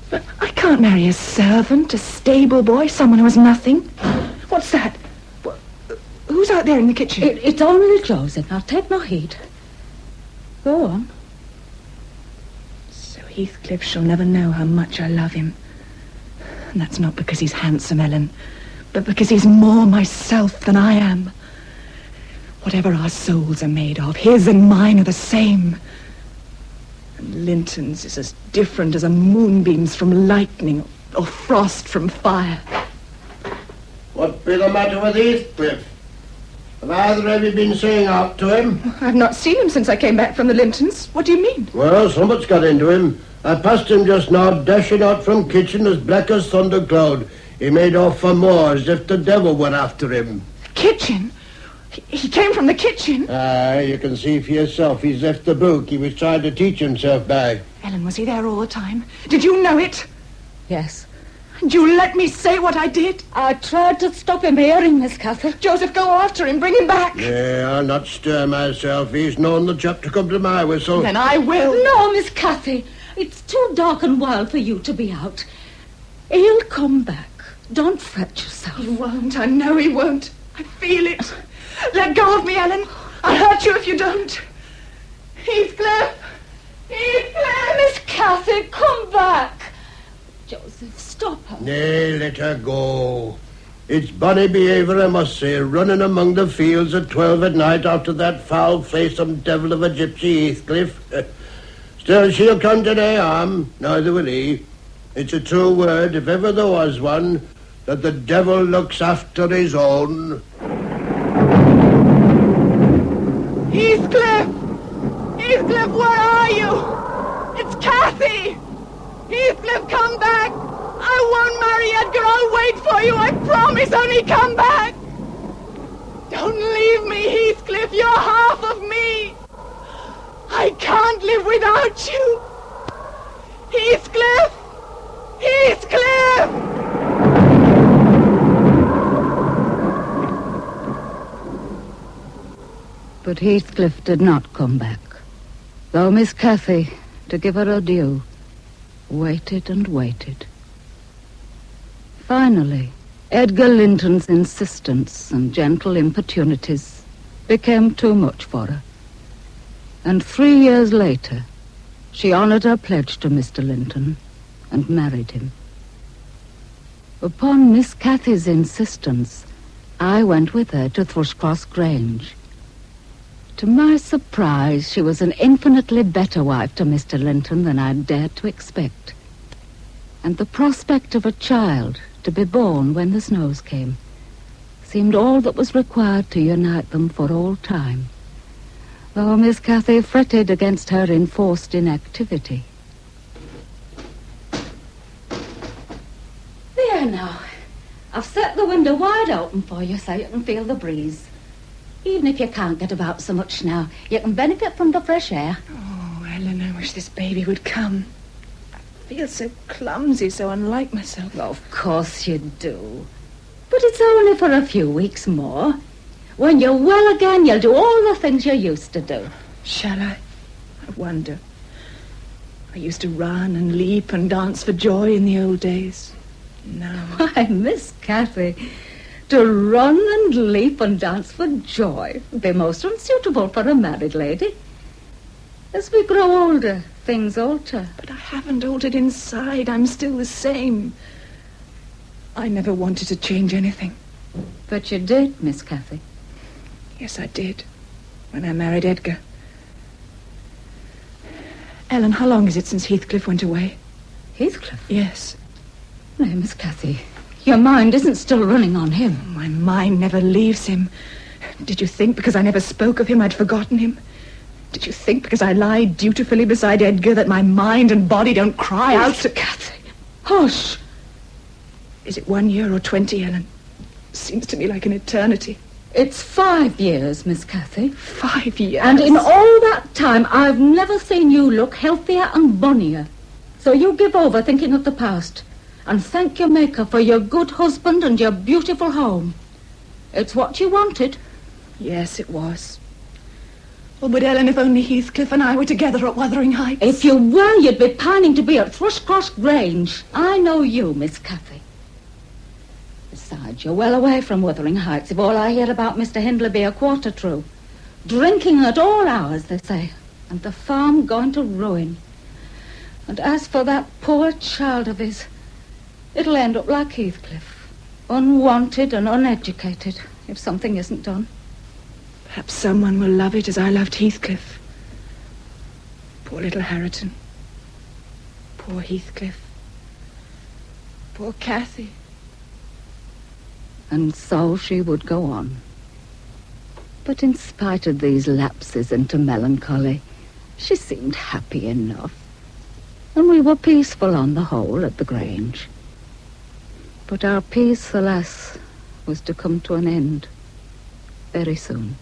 But I can't marry a servant, a stable boy, someone who has nothing. What's that? Who's out there in the kitchen? It's only Joseph. Now take no heed. Go on. So Heathcliff shall never know how much I love him. And that's not because he's handsome, Ellen, but because he's more myself than I am. Whatever our souls are made of, his and mine are the same. And Linton's is as different as a moonbeam's from lightning or frost from fire. What be the matter with Heathcliff? Have either of you been saying out to him? I've not seen him since I came back from the Lintons. What do you mean? Well, something's got into him. I passed him just now, dashing out from kitchen as black as thundercloud. He made off for more, as if the devil were after him. Kitchen? He came from the kitchen? Aye, you can see for yourself. He's left the book he was trying to teach himself by. Ellen, was he there all the time? Did you know it? Yes. And you let me say what I did? I tried to stop him hearing, Miss Cathy. Joseph, go after him. Bring him back. Yeah, I'll not stir myself. He's known the chap to come to my whistle. Then I will. No, Miss Cathy. It's too dark and wild for you to be out. He'll come back. Don't fret yourself. He won't. I know he won't. I feel it. Let go of me, Ellen. I'll hurt you if you don't. Heathcliff! Heathcliff! Miss Cathy, come back. Joseph, stop her. Nay, let her go. It's bonny behaviour, I must say, running among the fields at 12 at night after that foul-faced devil of a gypsy Heathcliff. Still, she'll come to no harm, neither will he. It's a true word, if ever there was one, that the devil looks after his own. Heathcliff! Heathcliff, where are you? It's Cathy! Heathcliff, come back! I won't marry Edgar. I'll wait for you. I promise. Only come back. Don't leave me, Heathcliff. You're half of me. I can't live without you. Heathcliff! Heathcliff! But Heathcliff did not come back, though Miss Cathy, to give her her due, waited and waited. Finally, Edgar Linton's insistence and gentle importunities became too much for her. And 3 years later, she honoured her pledge to Mr. Linton and married him. Upon Miss Cathy's insistence, I went with her to Thrushcross Grange. To my surprise, she was an infinitely better wife to Mr. Linton than I'd dared to expect. And the prospect of a child to be born when the snows came seemed all that was required to unite them for all time, though Miss Cathy fretted against her enforced inactivity. There now. I've set the window wide open for you so you can feel the breeze. Even if you can't get about so much now, you can benefit from the fresh air. Oh, Ellen, I wish this baby would come. I feel so clumsy, so unlike myself. Of course you do. But it's only for a few weeks more. When you're well again, you'll do all the things you used to do. Shall I? I wonder. I used to run and leap and dance for joy in the old days. Now... Why, Miss Cathy, to run and leap and dance for joy would be most unsuitable for a married lady. As we grow older, things alter. But I haven't altered inside. I'm still the same. I never wanted to change anything. But you did, Miss Cathy. Yes, I did. When I married Edgar. Ellen, how long is it since Heathcliff went away? Heathcliff? Yes. No, Miss Cathy, your mind isn't still running on him. My mind never leaves him. Did you think because I never spoke of him I'd forgotten him? Did you think because I lie dutifully beside Edgar that my mind and body don't cry out to... Cathy, hush! Is it 1 year or 20, Ellen? Seems to me like an eternity. It's 5 years, Miss Cathy. 5 years? And in all that time, I've never seen you look healthier and bonnier. So you give over thinking of the past and thank your Maker for your good husband and your beautiful home. It's what you wanted. Yes, it was. Oh, but Ellen, if only Heathcliff and I were together at Wuthering Heights. If you were, you'd be pining to be at Thrushcross Grange. I know you, Miss Cathy. Besides, you're well away from Wuthering Heights if all I hear about Mr. Hindley be a quarter true. Drinking at all hours, they say, and the farm going to ruin. And as for that poor child of his, it'll end up like Heathcliff, unwanted and uneducated, if something isn't done. Perhaps someone will love it as I loved Heathcliff. Poor little Harriton. Poor Heathcliff. Poor Cathy. And so she would go on. But in spite of these lapses into melancholy, she seemed happy enough. And we were peaceful on the whole at the Grange. But our peace, alas, was to come to an end very soon.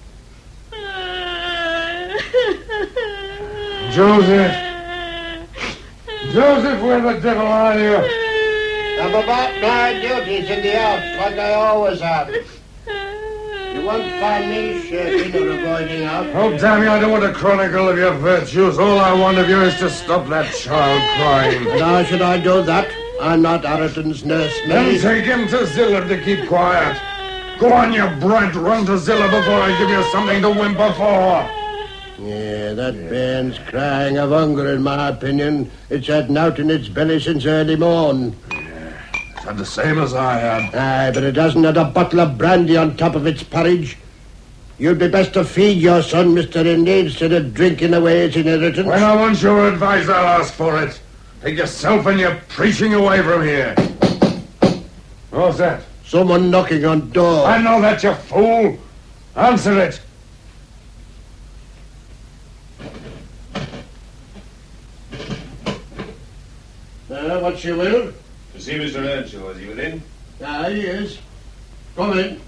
Joseph! Joseph, where the devil are you? I'm about my duties in the house, like I always have. You won't find me shirking or avoiding out. Oh, damn you, I don't want a chronicle of your virtues. All I want of you is to stop that child crying. And how should I do that? I'm not Harriton's nursemaid. Then take him to Zilla to keep quiet. Go on, you brat. Run to Zilla before I give you something to whimper for. Yeah, that bairn's crying of hunger, in my opinion. It's had nought in its belly since early morn. Had the same as I had. Aye, but it hasn't had a bottle of brandy on top of its porridge. You'd be best to feed your son, Mr. Indy, instead of drinking away his inheritance. When I want your advice, I'll ask for it. Take yourself and your preaching away from here. What's that? Someone knocking on door. I know that, you fool. Answer it. What you will? To see Mr. Earnshaw, is he within? Aye, he is. Come in.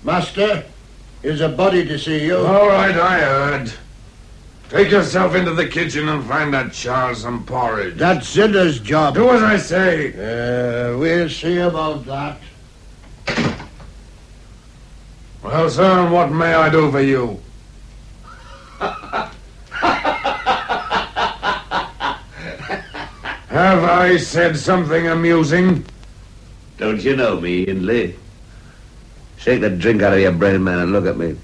Master, here's a body to see you. All right, I heard. Take yourself into the kitchen and find that Charles some porridge. That's Ziller's job. Do as I say. We'll see about that. Well, sir, and what may I do for you? Have I said something amusing? Don't you know me, Hindley? Shake the drink out of your brain, man, and look at me.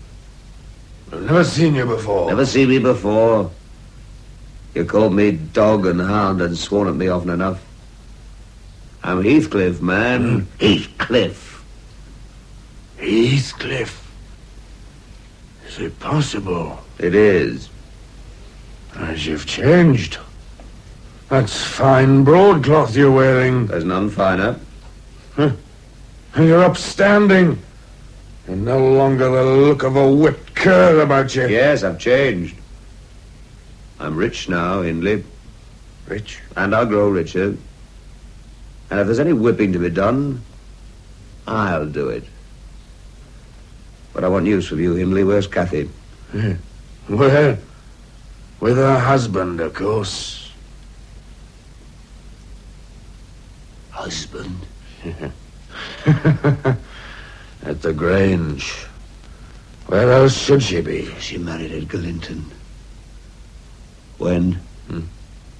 I've never seen you before. Never seen me before? You called me dog and hound and sworn at me often enough. I'm Heathcliff, man. Heathcliff. Heathcliff. Is it possible? It is. As you've changed. That's fine broadcloth you're wearing. There's none finer. And you're upstanding. And no longer the look of a whipped cur about you. Yes, I've changed. I'm rich now, Hindley. Rich? And I'll grow richer. And if there's any whipping to be done, I'll do it. But I want news from you, Hindley. Where's Cathy? Well, with her husband, of course. Husband? At the Grange. Where else should she be? She married Edgar Linton. When?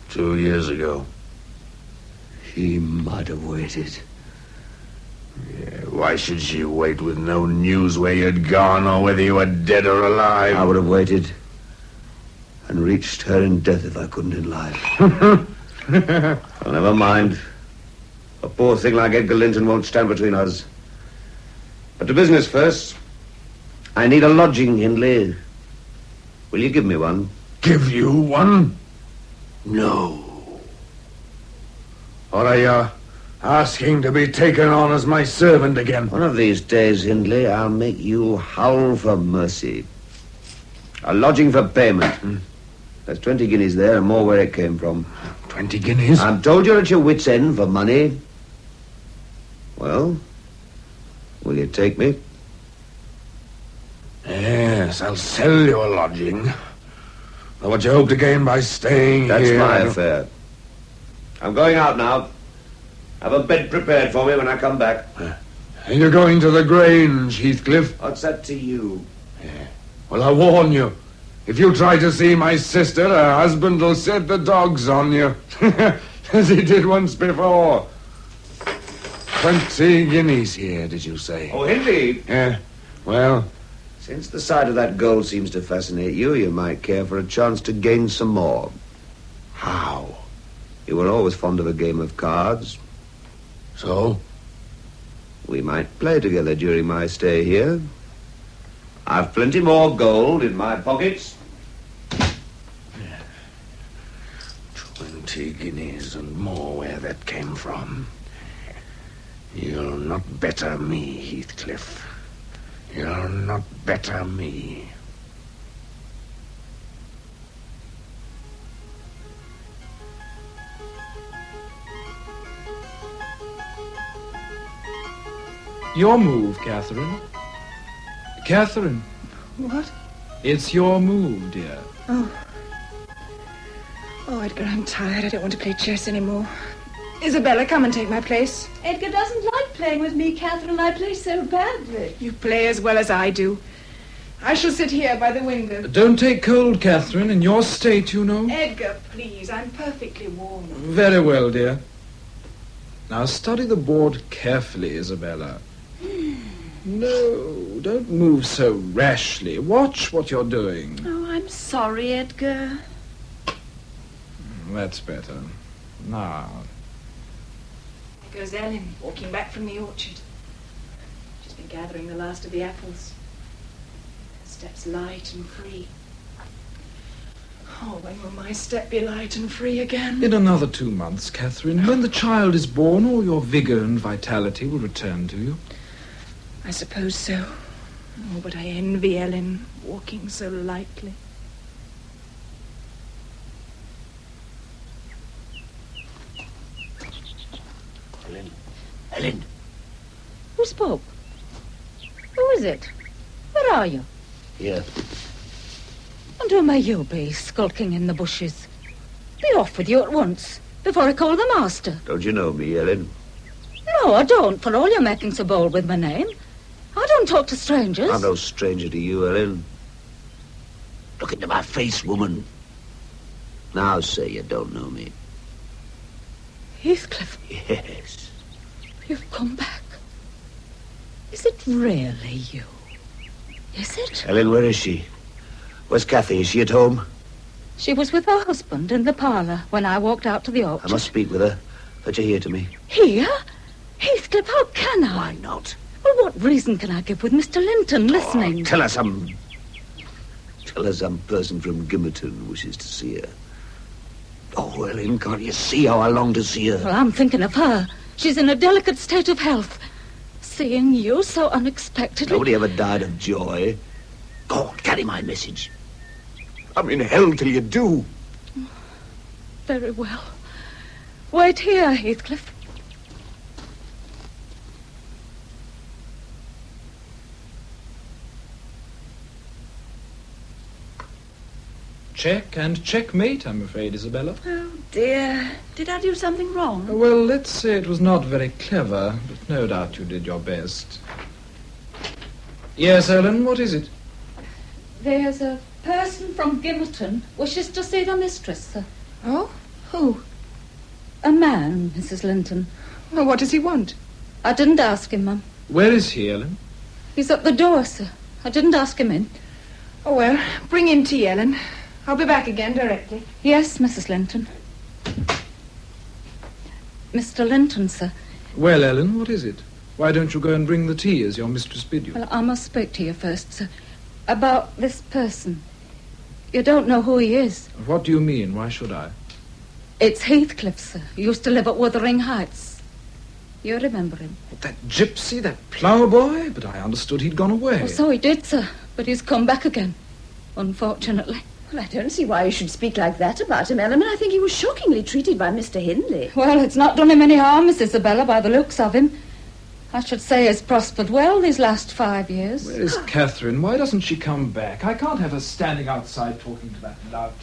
2 years ago. She might have waited. Yeah, why should she wait with no news where you'd gone or whether you were dead or alive? I would have waited and reached her in death if I couldn't in life. Well, never mind. A poor thing like Edgar Linton won't stand between us. But to business first. I need a lodging, Hindley. Will you give me one? Give you one? No. Or are you asking to be taken on as my servant again? One of these days, Hindley, I'll make you howl for mercy. A lodging for payment. There's 20 guineas there and more where it came from. 20 guineas? I'm told you're at your wit's end for money. Well, will you take me? Yes, I'll sell you a lodging. Now, what you hope to gain by staying That's here... my affair. I'm going out now. Have a bed prepared for me when I come back. And you're going to the Grange, Heathcliff? What's that to you? Well, I warn you. If you try to see my sister, her husband will set the dogs on you. As he did once before. 20 guineas here, did you say? Oh, Hindley. Yeah. Well... Since the sight of that gold seems to fascinate you, you might care for a chance to gain some more. How? You were always fond of a game of cards. So? We might play together during my stay here. I've plenty more gold in my pockets. 20 guineas and more where that came from. You'll not better me, Heathcliff. You'll not better me. Your move, Catherine. Catherine. What? It's your move, dear. Oh, Edgar, I'm tired. I don't want to play chess anymore. Isabella, come and take my place. Edgar doesn't like playing with me, Catherine. I play so badly. You play as well as I do. I shall sit here by the window. Don't take cold, Catherine. In your state, you know. Edgar, please. I'm perfectly warm. Very well, dear. Now study the board carefully, Isabella. No, don't move so rashly. Watch what you're doing. Oh, I'm sorry, Edgar. That's better. Now, goes Ellen, walking back from the orchard. She's been gathering the last of the apples. Her steps light and free. Oh, when will my step be light and free again? In another 2 months, Catherine. When the child is born, all your vigour and vitality will return to you. I suppose so. Oh, but I envy Ellen, walking so lightly. Ellen. Who spoke? Who is it? Where are you? Here. And who may you be, skulking in the bushes? Be off with you at once, before I call the master. Don't you know me, Ellen? No, I don't, for all you're making so bold with my name. I don't talk to strangers. I'm no stranger to you, Ellen. Look into my face, woman. Now say you don't know me. Heathcliff. Yes. You've come back. Is it really you? Is it? Ellen, where is she? Where's Cathy? Is she at home? She was with her husband in the parlour when I walked out to the orchard. I must speak with her. Fetch her here to me. Here? Heathcliff, how can I? Why not? Well, what reason can I give with Mr. Linton listening? Oh, tell her some person from Gimmerton wishes to see her. Oh, Ellen, can't you see how I long to see her? Well, I'm thinking of her. She's in a delicate state of health. Seeing you so unexpectedly... Nobody ever died of joy. Go on, carry my message. I'm in hell till you do. Very well. Wait here, Heathcliff. Check and checkmate, I'm afraid, Isabella. Oh, dear. Did I do something wrong? Well, let's say it was not very clever, but no doubt you did your best. Yes, Ellen, what is it? There's a person from Gimmerton wishes to see the mistress, sir. Oh? Who? A man, Mrs. Linton. Well, what does he want? I didn't ask him, Mum. Where is he, Ellen? He's at the door, sir. I didn't ask him in. Oh, well, bring in tea, Ellen. I'll be back again directly. Yes, Mrs. Linton. Mr. Linton, sir. Well, Ellen, what is it? Why don't you go and bring the tea as your mistress bid you? Well, I must speak to you first, sir. About this person. You don't know who he is. What do you mean? Why should I? It's Heathcliff, sir. He used to live at Wuthering Heights. You remember him? That gypsy, that ploughboy? But I understood he'd gone away. Well, so he did, sir. But he's come back again, unfortunately. Well, I don't see why you should speak like that about him, Ellen. I think he was shockingly treated by Mr. Hindley. Well, it's not done him any harm, Miss Isabella, by the looks of him. I should say he's prospered well these last 5 years. Where is Catherine? Why doesn't she come back? I can't have her standing outside talking to that lout.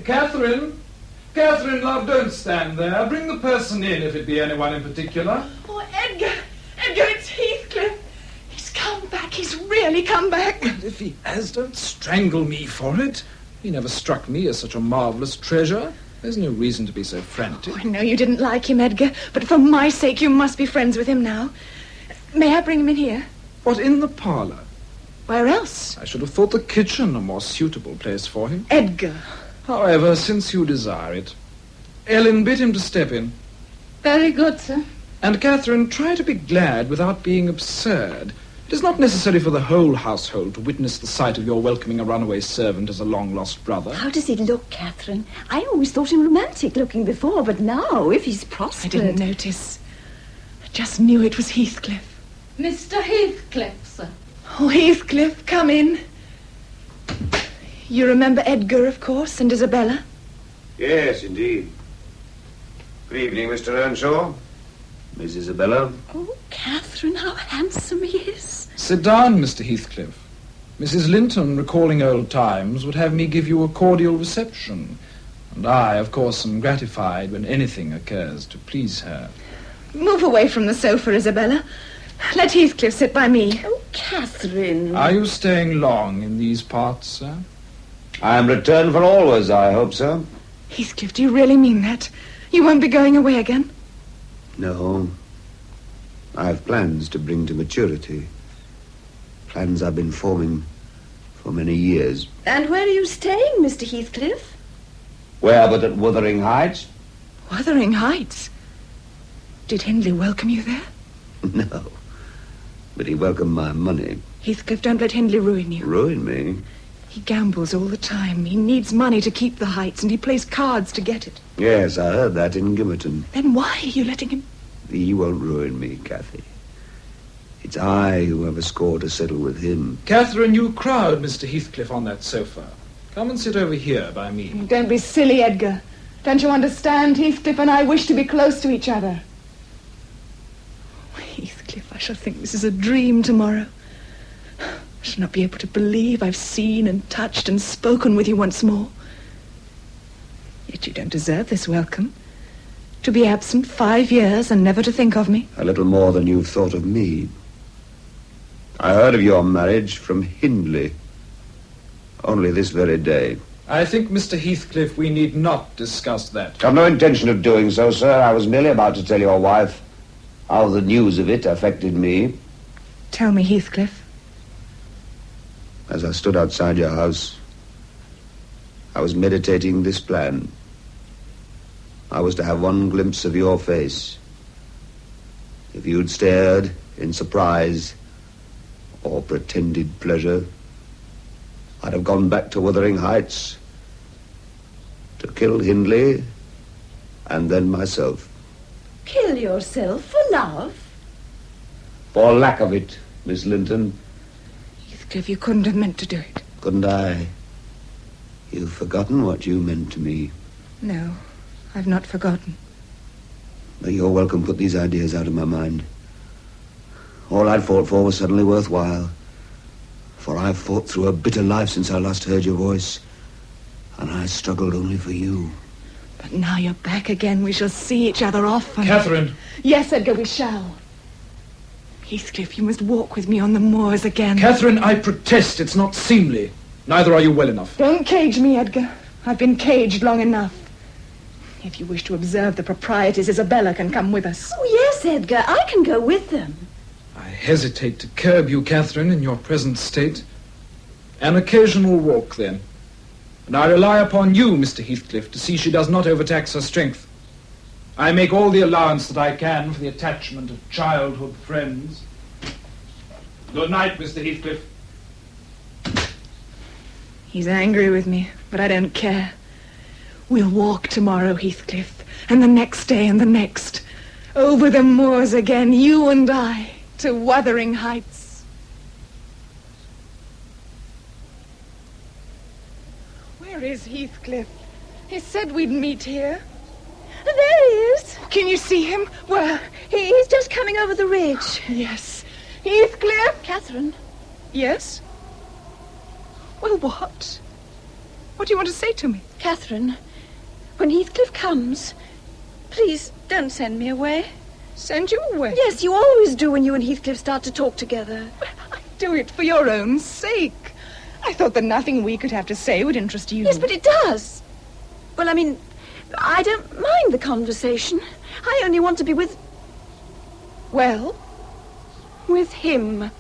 Catherine? Catherine, love, don't stand there. Bring the person in, if it be anyone in particular. Oh, Edgar! Edgar, it's Heathcliff. He's come back. He's really come back. Well, if he has, don't strangle me for it. He never struck me as such a marvellous treasure. There's no reason to be so frantic. Oh, I know you didn't like him, Edgar, but for my sake you must be friends with him now. May I bring him in here? What, in the parlour? Where else? I should have thought the kitchen a more suitable place for him. Edgar. However, since you desire it. Ellen, bid him to step in. Very good, sir. And, Catherine, try to be glad without being absurd. It is not necessary for the whole household to witness the sight of your welcoming a runaway servant as a long-lost brother. How does he look, Catherine? I always thought him romantic-looking before, but now, if he's prospered... I didn't notice. I just knew it was Heathcliff. Mr. Heathcliff, sir. Oh, Heathcliff, come in. You remember Edgar, of course, and Isabella? Yes, indeed. Good evening, Mr. Earnshaw. Miss Isabella. Oh, Catherine, how handsome he is. Sit down, Mr. Heathcliff. Mrs. Linton, recalling old times, would have me give you a cordial reception. And I, of course, am gratified when anything occurs to please her. Move away from the sofa, Isabella. Let Heathcliff sit by me. Oh, Catherine. Are you staying long in these parts, sir? I am returned for always, I hope so. Heathcliff, do you really mean that? You won't be going away again? No. I have plans to bring to maturity. Plans I've been forming for many years. And where are you staying, Mr. Heathcliff? Where but at Wuthering Heights? Wuthering Heights? Did Hindley welcome you there? No. But he welcomed my money. Heathcliff, don't let Hindley ruin you. Ruin me? He gambles all the time. He needs money to keep the Heights, and he plays cards to get it. Yes, I heard that in Gimmerton. Then why are you letting him... He won't ruin me, Cathy. It's I who have a score to settle with him. Catherine, you crowd Mr. Heathcliff on that sofa. Come and sit over here by me. Don't be silly, Edgar. Don't you understand? Heathcliff and I wish to be close to each other. Heathcliff, I shall think this is a dream tomorrow. I shall not be able to believe I've seen and touched and spoken with you once more. Yet you don't deserve this welcome. To be absent 5 years and never to think of me. A little more than you've thought of me. I heard of your marriage from Hindley. Only this very day. I think, Mr. Heathcliff, we need not discuss that. I've no intention of doing so, sir. I was merely about to tell your wife how the news of it affected me. Tell me, Heathcliff. As I stood outside your house, I was meditating this plan. I was to have one glimpse of your face. If you'd stared in surprise or pretended pleasure, I'd have gone back to Wuthering Heights to kill Hindley and then myself. Kill yourself for love? For lack of it, Miss Linton. Heathcliff, you couldn't have meant to do it. Couldn't I? You've forgotten what you meant to me. No, I've not forgotten. But you're welcome put these ideas out of my mind. All I'd fought for was suddenly worthwhile. For I've fought through a bitter life since I last heard your voice. And I struggled only for you. But now you're back again. We shall see each other often. Catherine. Yes, Edgar, we shall. Heathcliff, you must walk with me on the moors again. Catherine, I protest. It's not seemly. Neither are you well enough. Don't cage me, Edgar. I've been caged long enough. If you wish to observe the proprieties, Isabella can come with us. Oh, yes, Edgar. I can go with them. I hesitate to curb you, Catherine, in your present state. An occasional walk, then. And I rely upon you, Mr. Heathcliff, to see she does not overtax her strength. I make all the allowance that I can for the attachment of childhood friends. Good night, Mr. Heathcliff. He's angry with me, but I don't care. We'll walk tomorrow, Heathcliff, and the next day and the next. Over the moors again, you and I, to Wuthering Heights. Where is Heathcliff? He said we'd meet here. There he is. Can you see him? Where? He's just coming over the ridge. Yes. Heathcliff! Catherine. Yes? Well, what? What do you want to say to me? Catherine, when Heathcliff comes, please don't send me away. Send you away? Yes, you always do when you and Heathcliff start to talk together. Well, I do it for your own sake. I thought that nothing we could have to say would interest you. Yes, but it does. Well, I mean, I don't mind the conversation. I only want to be with... Well? With him.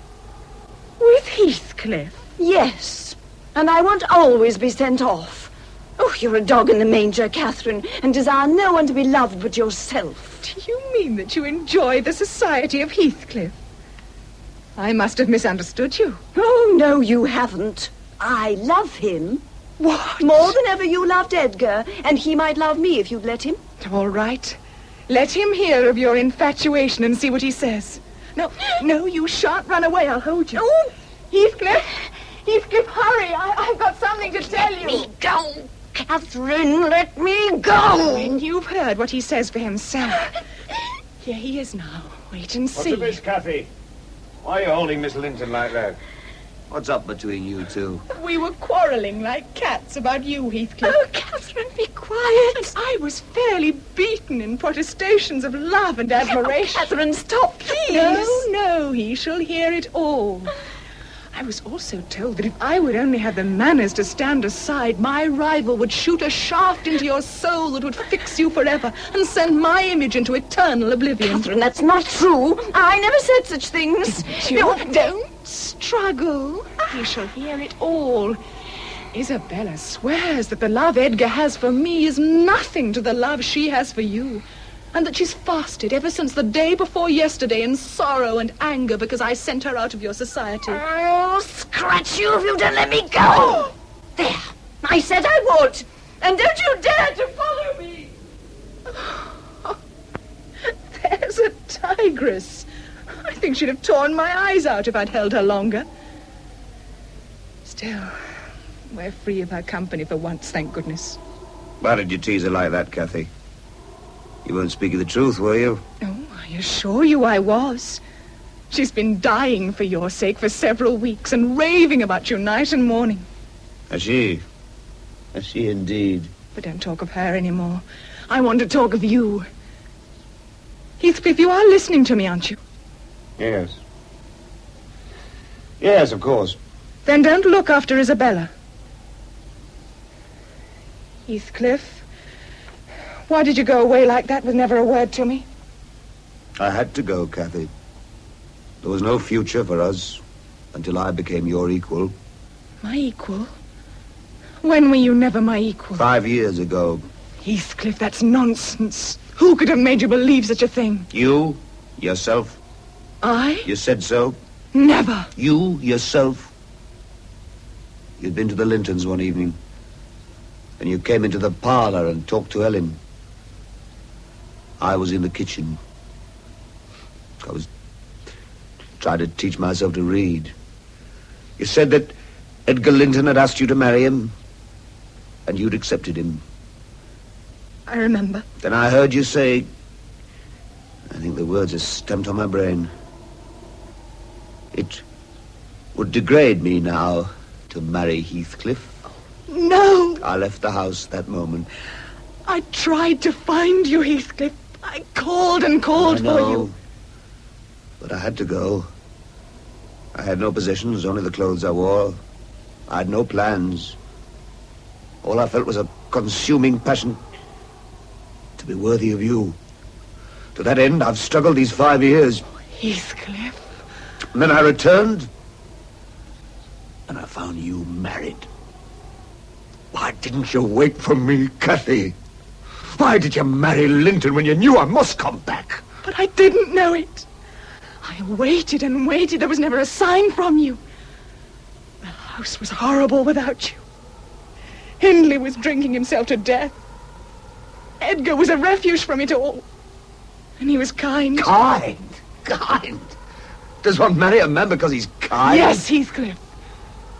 With Heathcliff? Yes. And I won't always be sent off. Oh, you're a dog in the manger, Catherine, and desire no one to be loved but yourself. Do you mean that you enjoy the society of Heathcliff? I must have misunderstood you. Oh, no, you haven't. I love him. What? More than ever you loved Edgar, and he might love me if you'd let him. All right. Let him hear of your infatuation and see what he says. No, you shan't run away. I'll hold you. Oh, Heathcliff! Heathcliff, hurry! I've got something to tell you. Let me go, Catherine. Let me go. When you've heard what he says for himself. Here he is now. Wait and see. What's the miss, Cathy? Why are you holding Miss Linton like that? What's up between you two? We were quarrelling like cats about you, Heathcliff. Oh, Catherine, be quiet. And I was fairly beaten in protestations of love and admiration. Oh, Catherine, stop, please. No, he shall hear it all. I was also told that if I would only have the manners to stand aside, my rival would shoot a shaft into your soul that would fix you forever and send my image into eternal oblivion. Catherine, that's not true. I never said such things. No, don't struggle. He shall hear it all. Isabella swears that the love Edgar has for me is nothing to the love she has for you. And that she's fasted ever since the day before yesterday in sorrow and anger because I sent her out of your society. I'll scratch you if you don't let me go. There. I said I would. And don't you dare to follow me. There's a tigress. I think she'd have torn my eyes out if I'd held her longer. Still, we're free of her company for once, thank goodness. Why did you tease her like that, Cathy? You weren't speaking the truth, were you? Oh, I assure you I was. She's been dying for your sake for several weeks and raving about you night and morning. Has she? Has she indeed? But don't talk of her anymore. I want to talk of you. Heathcliff, you are listening to me, aren't you? Yes. Yes, of course. Then don't look after Isabella. Heathcliff, why did you go away like that with never a word to me? I had to go, Cathy. There was no future for us until I became your equal. My equal? When were you never my equal? 5 years ago. Heathcliff, that's nonsense. Who could have made you believe such a thing? You? Yourself? I? You said so? Never. You? Yourself? You'd been to the Lintons one evening. And you came into the parlour and talked to Ellen. I was in the kitchen. I was trying to teach myself to read. You said that Edgar Linton had asked you to marry him, and you'd accepted him. I remember. Then I heard you say, I think the words are stamped on my brain, it would degrade me now to marry Heathcliff. No! I left the house that moment. I tried to find you, Heathcliff. I called and called for you. But I had to go. I had no possessions, only the clothes I wore. I had no plans. All I felt was a consuming passion to be worthy of you. To that end, I've struggled these 5 years. Heathcliff. And then I returned, and I found you married. Why didn't you wait for me, Cathy? Why did you marry Linton when you knew I must come back? But I didn't know it. I waited and waited. There was never a sign from you. The house was horrible without you. Hindley was drinking himself to death. Edgar was a refuge from it all. And he was kind. Kind? Kind? Does one marry a man because he's kind? Yes, Heathcliff.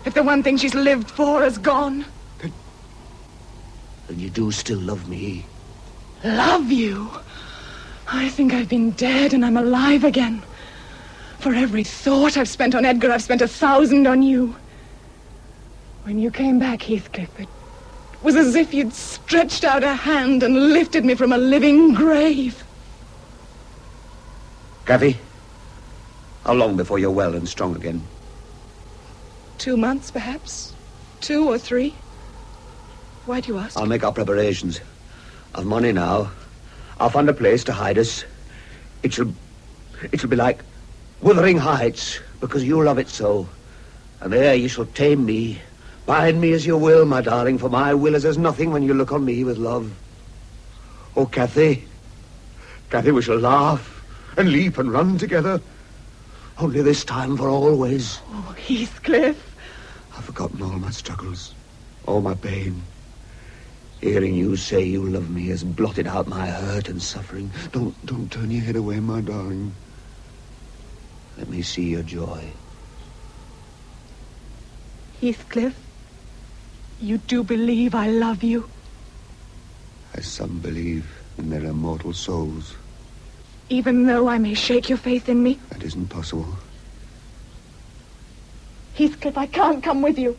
If the one thing she's lived for is gone. Then you do still love me. Love you? I think I've been dead and I'm alive again. For every thought I've spent on Edgar, I've spent 1,000 on you. When you came back, Heathcliff, it was as if you'd stretched out a hand and lifted me from a living grave. Cathy, how long before you're well and strong again? 2 months, perhaps. 2 or 3. Why do you ask? I'll make our preparations. I've money now. I'll find a place to hide us. It'll be like Wuthering Heights, because you love it so. And there you shall tame me. Bind me as you will, my darling, for my will is as nothing when you look on me with love. Oh, Cathy. Cathy, we shall laugh and leap and run together. Only this time for always. Oh, Heathcliff. I've forgotten all my struggles, all my pain. Hearing you say you love me has blotted out my hurt and suffering. Don't turn your head away, my darling. Let me see your joy. Heathcliff, you do believe I love you? As some believe in their immortal souls. Even though I may shake your faith in me? That isn't possible. Heathcliff, I can't come with you.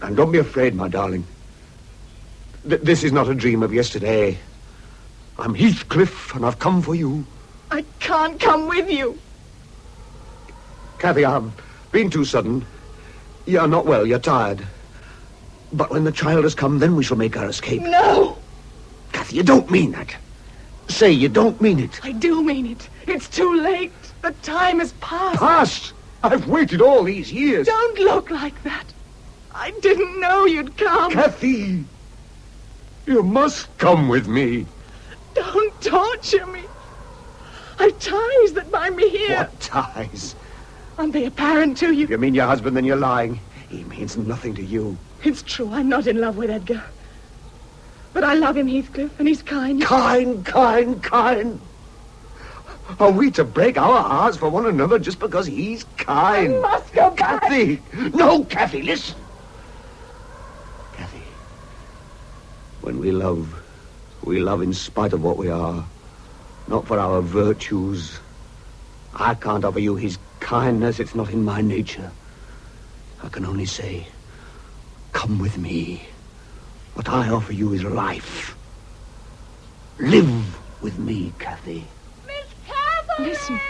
And don't be afraid, my darling. This is not a dream of yesterday. I'm Heathcliff, and I've come for you. I can't come with you. Cathy, I've been too sudden. You're not well, you're tired. But when the child has come, then we shall make our escape. No! Cathy, you don't mean that. Say you don't mean it. I do mean it. It's too late. The time has passed. Passed? I've waited all these years. Don't look like that. I didn't know you'd come. Cathy, you must come with me. Don't torture me. I've ties that bind me here. What ties? Aren't they apparent to you? If you mean your husband, then you're lying. He means nothing to you. It's true, I'm not in love with Edgar. But I love him, Heathcliff, and he's kind. Kind. Are we to break our hearts for one another just because he's kind? I must go back. Kathy! No, Kathy, listen. Kathy, when we love in spite of what we are, not for our virtues. I can't offer you his kindness. It's not in my nature. I can only say, come with me. What I offer you is life. Live with me, Kathy. Miss Catherine! Listen.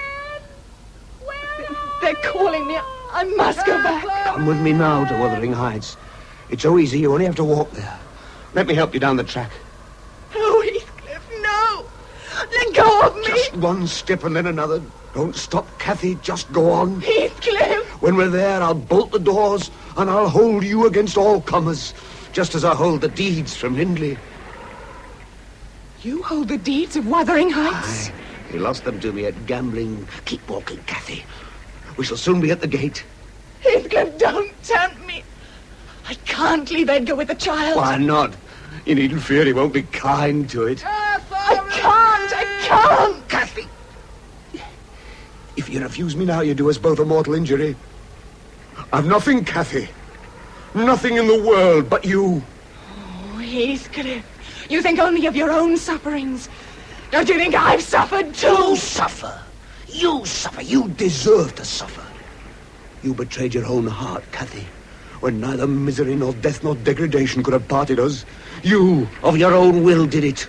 They're calling me. I must go back. Come with me now to Wuthering Heights. It's so easy, you only have to walk there. Let me help you down the track. Oh, Heathcliff, no! Let go of me! Just one step and then another. Don't stop, Kathy. Just go on. Heathcliff! When we're there, I'll bolt the doors and I'll hold you against all comers, just as I hold the deeds from Hindley. You hold the deeds of Wuthering Heights? Aye. He lost them to me at gambling. Keep walking, Kathy. We shall soon be at the gate. Heathcliff, don't tempt me. I can't leave Edgar with the child. Why not? You needn't fear he won't be kind to it. I can't! Kathy! If you refuse me now, you do us both a mortal injury. I've nothing, Kathy. Nothing in the world but you. Oh, Heathcliff, you think only of your own sufferings. Don't you think I've suffered too? You suffer. You suffer. You deserve to suffer. You betrayed your own heart, Kathy, when neither misery nor death nor degradation could have parted us. You, of your own will, did it.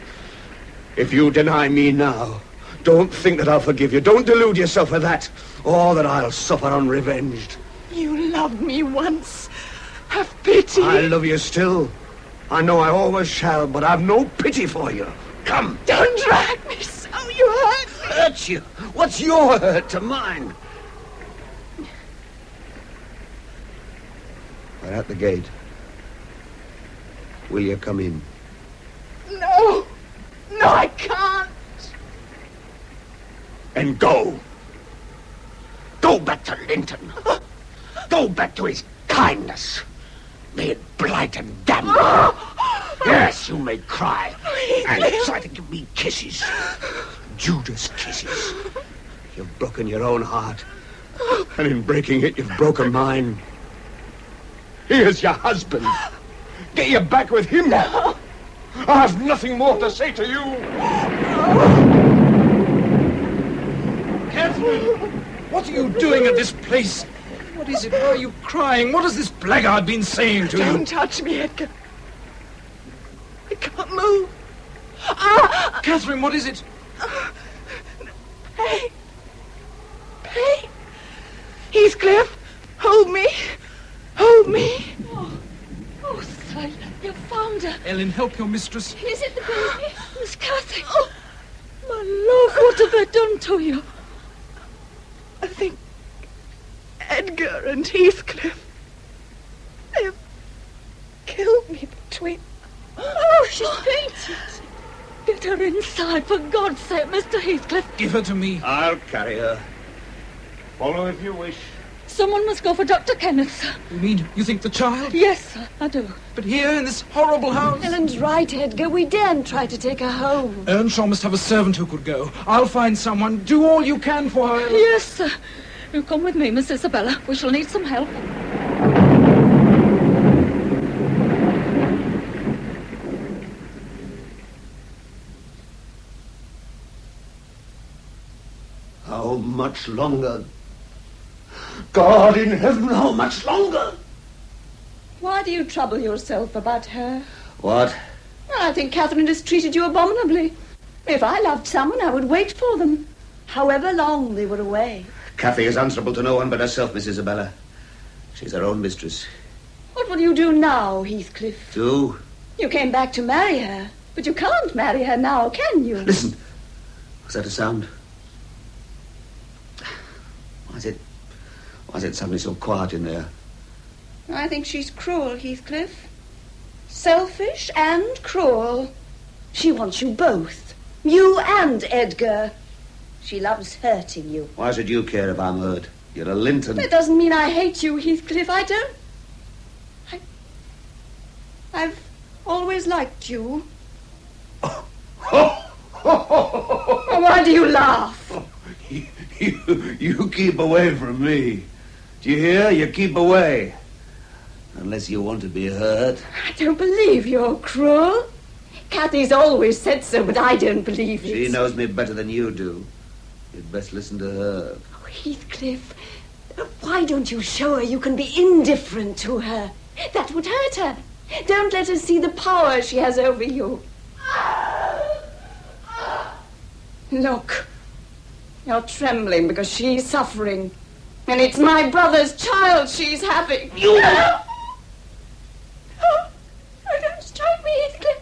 If you deny me now, don't think that I'll forgive you. Don't delude yourself with that, or that I'll suffer unrevenged. You loved me once. Have pity. I love you still. I know I always shall, but I've no pity for you. Come. Don't drag me so. You hurt me. Hurt you? What's your hurt to mine? We're at the gate. Will you come in? No. No, I can't. And go. Go back to Linton. Go back to his kindness. May it blight and damn you. Yes, you may cry. And try to give me kisses. Judas kisses. You've broken your own heart. And in breaking it, you've broken mine. He is your husband. Get you back with him. No. I have nothing more to say to you. Catherine, what are you doing at this place? What is it? Why are you crying? What has this blackguard been saying to you? Don't touch me, Edgar. I can't move. Catherine, what is it? Hey. Heathcliff, hold me. Hold me. Oh, Sly, you found her. Ellen, help your mistress. Is it the baby? Miss Cathy. Oh, my love, what have they done to you? I think Edgar and Heathcliff, they've killed me between... Oh, she's fainted. Get her inside, for God's sake, Mr. Heathcliff. Give her to me. I'll carry her. Follow if you wish. Someone must go for Dr. Kenneth, sir. You mean you think the child? Yes, sir, I do. But here in this horrible house? Ellen's right, Edgar. We daren't try to take her home. Earnshaw must have a servant who could go. I'll find someone. Do all you can for her. Yes, sir. You come with me, Miss Isabella. We shall need some help. How much longer? God in heaven, how much longer? Why do you trouble yourself about her? What? I think Catherine has treated you abominably. If I loved someone, I would wait for them, however long they were away. Kathy is answerable to no one but herself, Miss Isabella. She's her own mistress. What will you do now, Heathcliff? Do? You came back to marry her, but you can't marry her now, can you? Listen. Was that a sound? Why is it suddenly so quiet in there? I think she's cruel, Heathcliff. Selfish and cruel. She wants you both. You and Edgar. She loves hurting you. Why should you care if I'm hurt? You're a Linton. That doesn't mean I hate you, Heathcliff. I don't. I've always liked you. Why do you laugh? You keep away from me. Do you hear? You keep away. Unless you want to be hurt. I don't believe you're cruel. Cathy's always said so, but I don't believe it. She knows me better than you do. You'd best listen to her. Oh, Heathcliff, why don't you show her you can be indifferent to her? That would hurt her. Don't let her see the power she has over you. Look, you're trembling because she's suffering. And it's my brother's child she's having. You... Oh, don't strike me, Heathcliff.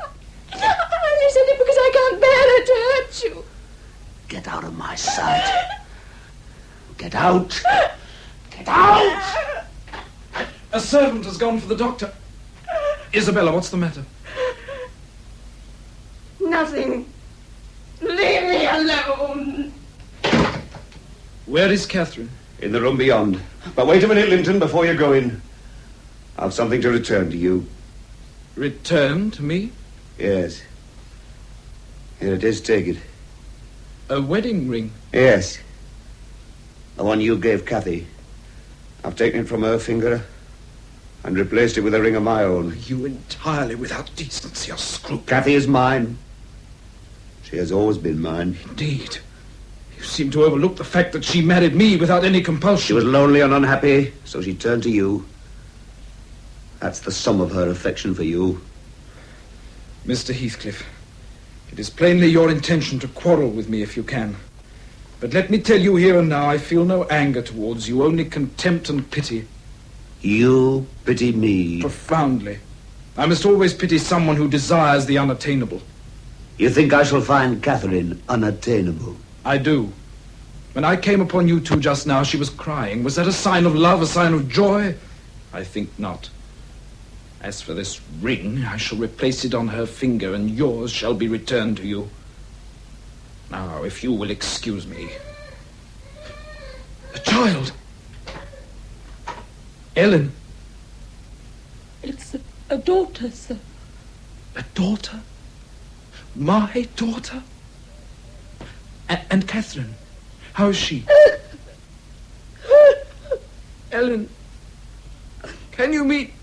I only said it because I can't bear it to hurt you. Get out of my sight. Get out. Get out! A servant has gone for the doctor. Isabella, what's the matter? Nothing. Leave me alone. Where is Catherine? In the room beyond. But wait a minute, Linton, before you go in. I've something to return to you. Return to me? Yes. Here it is, take it. A wedding ring? Yes. The one you gave Cathy. I've taken it from her finger and replaced it with a ring of my own. Are you entirely without decency or scruple? Cathy is mine. She has always been mine. Indeed. You seem to overlook the fact that she married me without any compulsion. She was lonely and unhappy, so she turned to you. That's the sum of her affection for you. Mr. Heathcliff, it is plainly your intention to quarrel with me if you can. But let me tell you here and now, I feel no anger towards you, only contempt and pity. You pity me? Profoundly. I must always pity someone who desires the unattainable. You think I shall find Catherine unattainable? I do. When I came upon you two just now, she was crying. Was that a sign of love, a sign of joy? I think not. As for this ring, I shall replace it on her finger, and yours shall be returned to you. Now, if you will excuse me. A child! Ellen! It's a daughter, sir. A daughter? My daughter? And Catherine, how is she? Ellen, can you meet...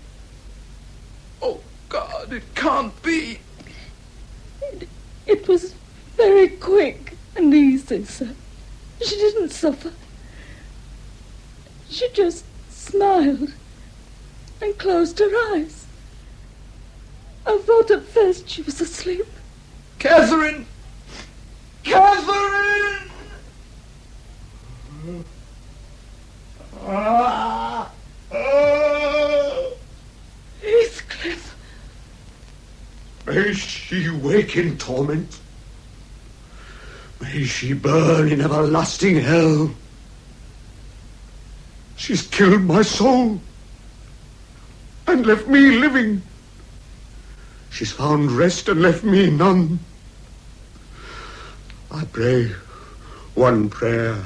Oh, God, it can't be. It was very quick and easy, sir. She didn't suffer. She just smiled and closed her eyes. I thought at first she was asleep. Catherine! Catherine! Heathcliff! May she wake in torment. May she burn in everlasting hell. She's killed my soul and left me living. She's found rest and left me none. I pray one prayer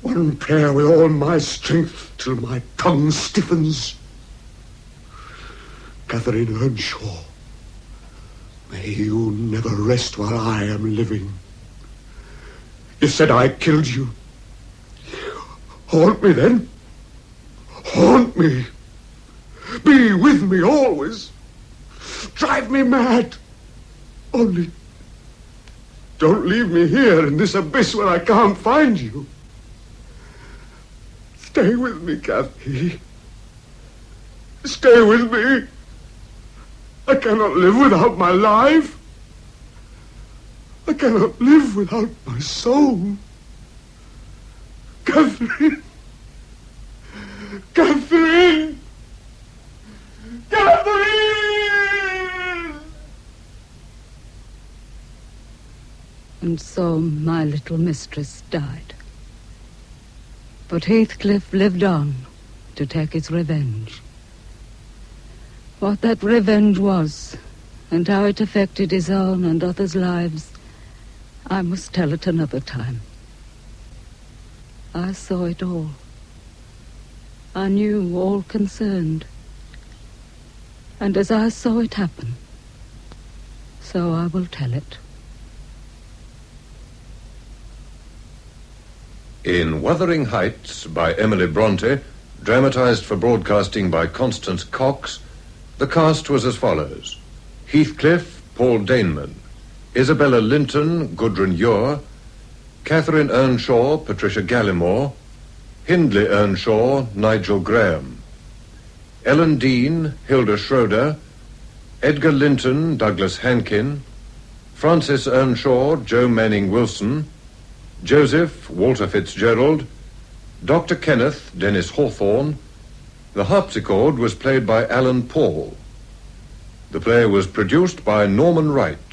with all my strength till my tongue stiffens. Catherine Earnshaw, may you never rest while I am living. You said I killed you. Haunt me then. Haunt me. Be with me always. Drive me mad. Only don't leave me here in this abyss where I can't find you. Stay with me, Cathy. Stay with me. I cannot live without my life. I cannot live without my soul. Catherine! Catherine! Catherine! And so my little mistress died. But Heathcliff lived on to take his revenge. What that revenge was, and how it affected his own and others' lives, I must tell it another time. I saw it all. I knew all concerned. And as I saw it happen, so I will tell it. In Wuthering Heights by Emily Brontë, dramatized for broadcasting by Constance Cox, the cast was as follows: Heathcliff, Paul Daneman; Isabella Linton, Gudrun Ure; Catherine Earnshaw, Patricia Gallimore; Hindley Earnshaw, Nigel Graham; Ellen Dean, Hilda Schroeder; Edgar Linton, Douglas Hankin; Francis Earnshaw, Joe Manning Wilson; Joseph, Walter Fitzgerald; Dr. Kenneth, Dennis Hawthorne. The harpsichord was played by Alan Paul. The play was produced by Norman Wright.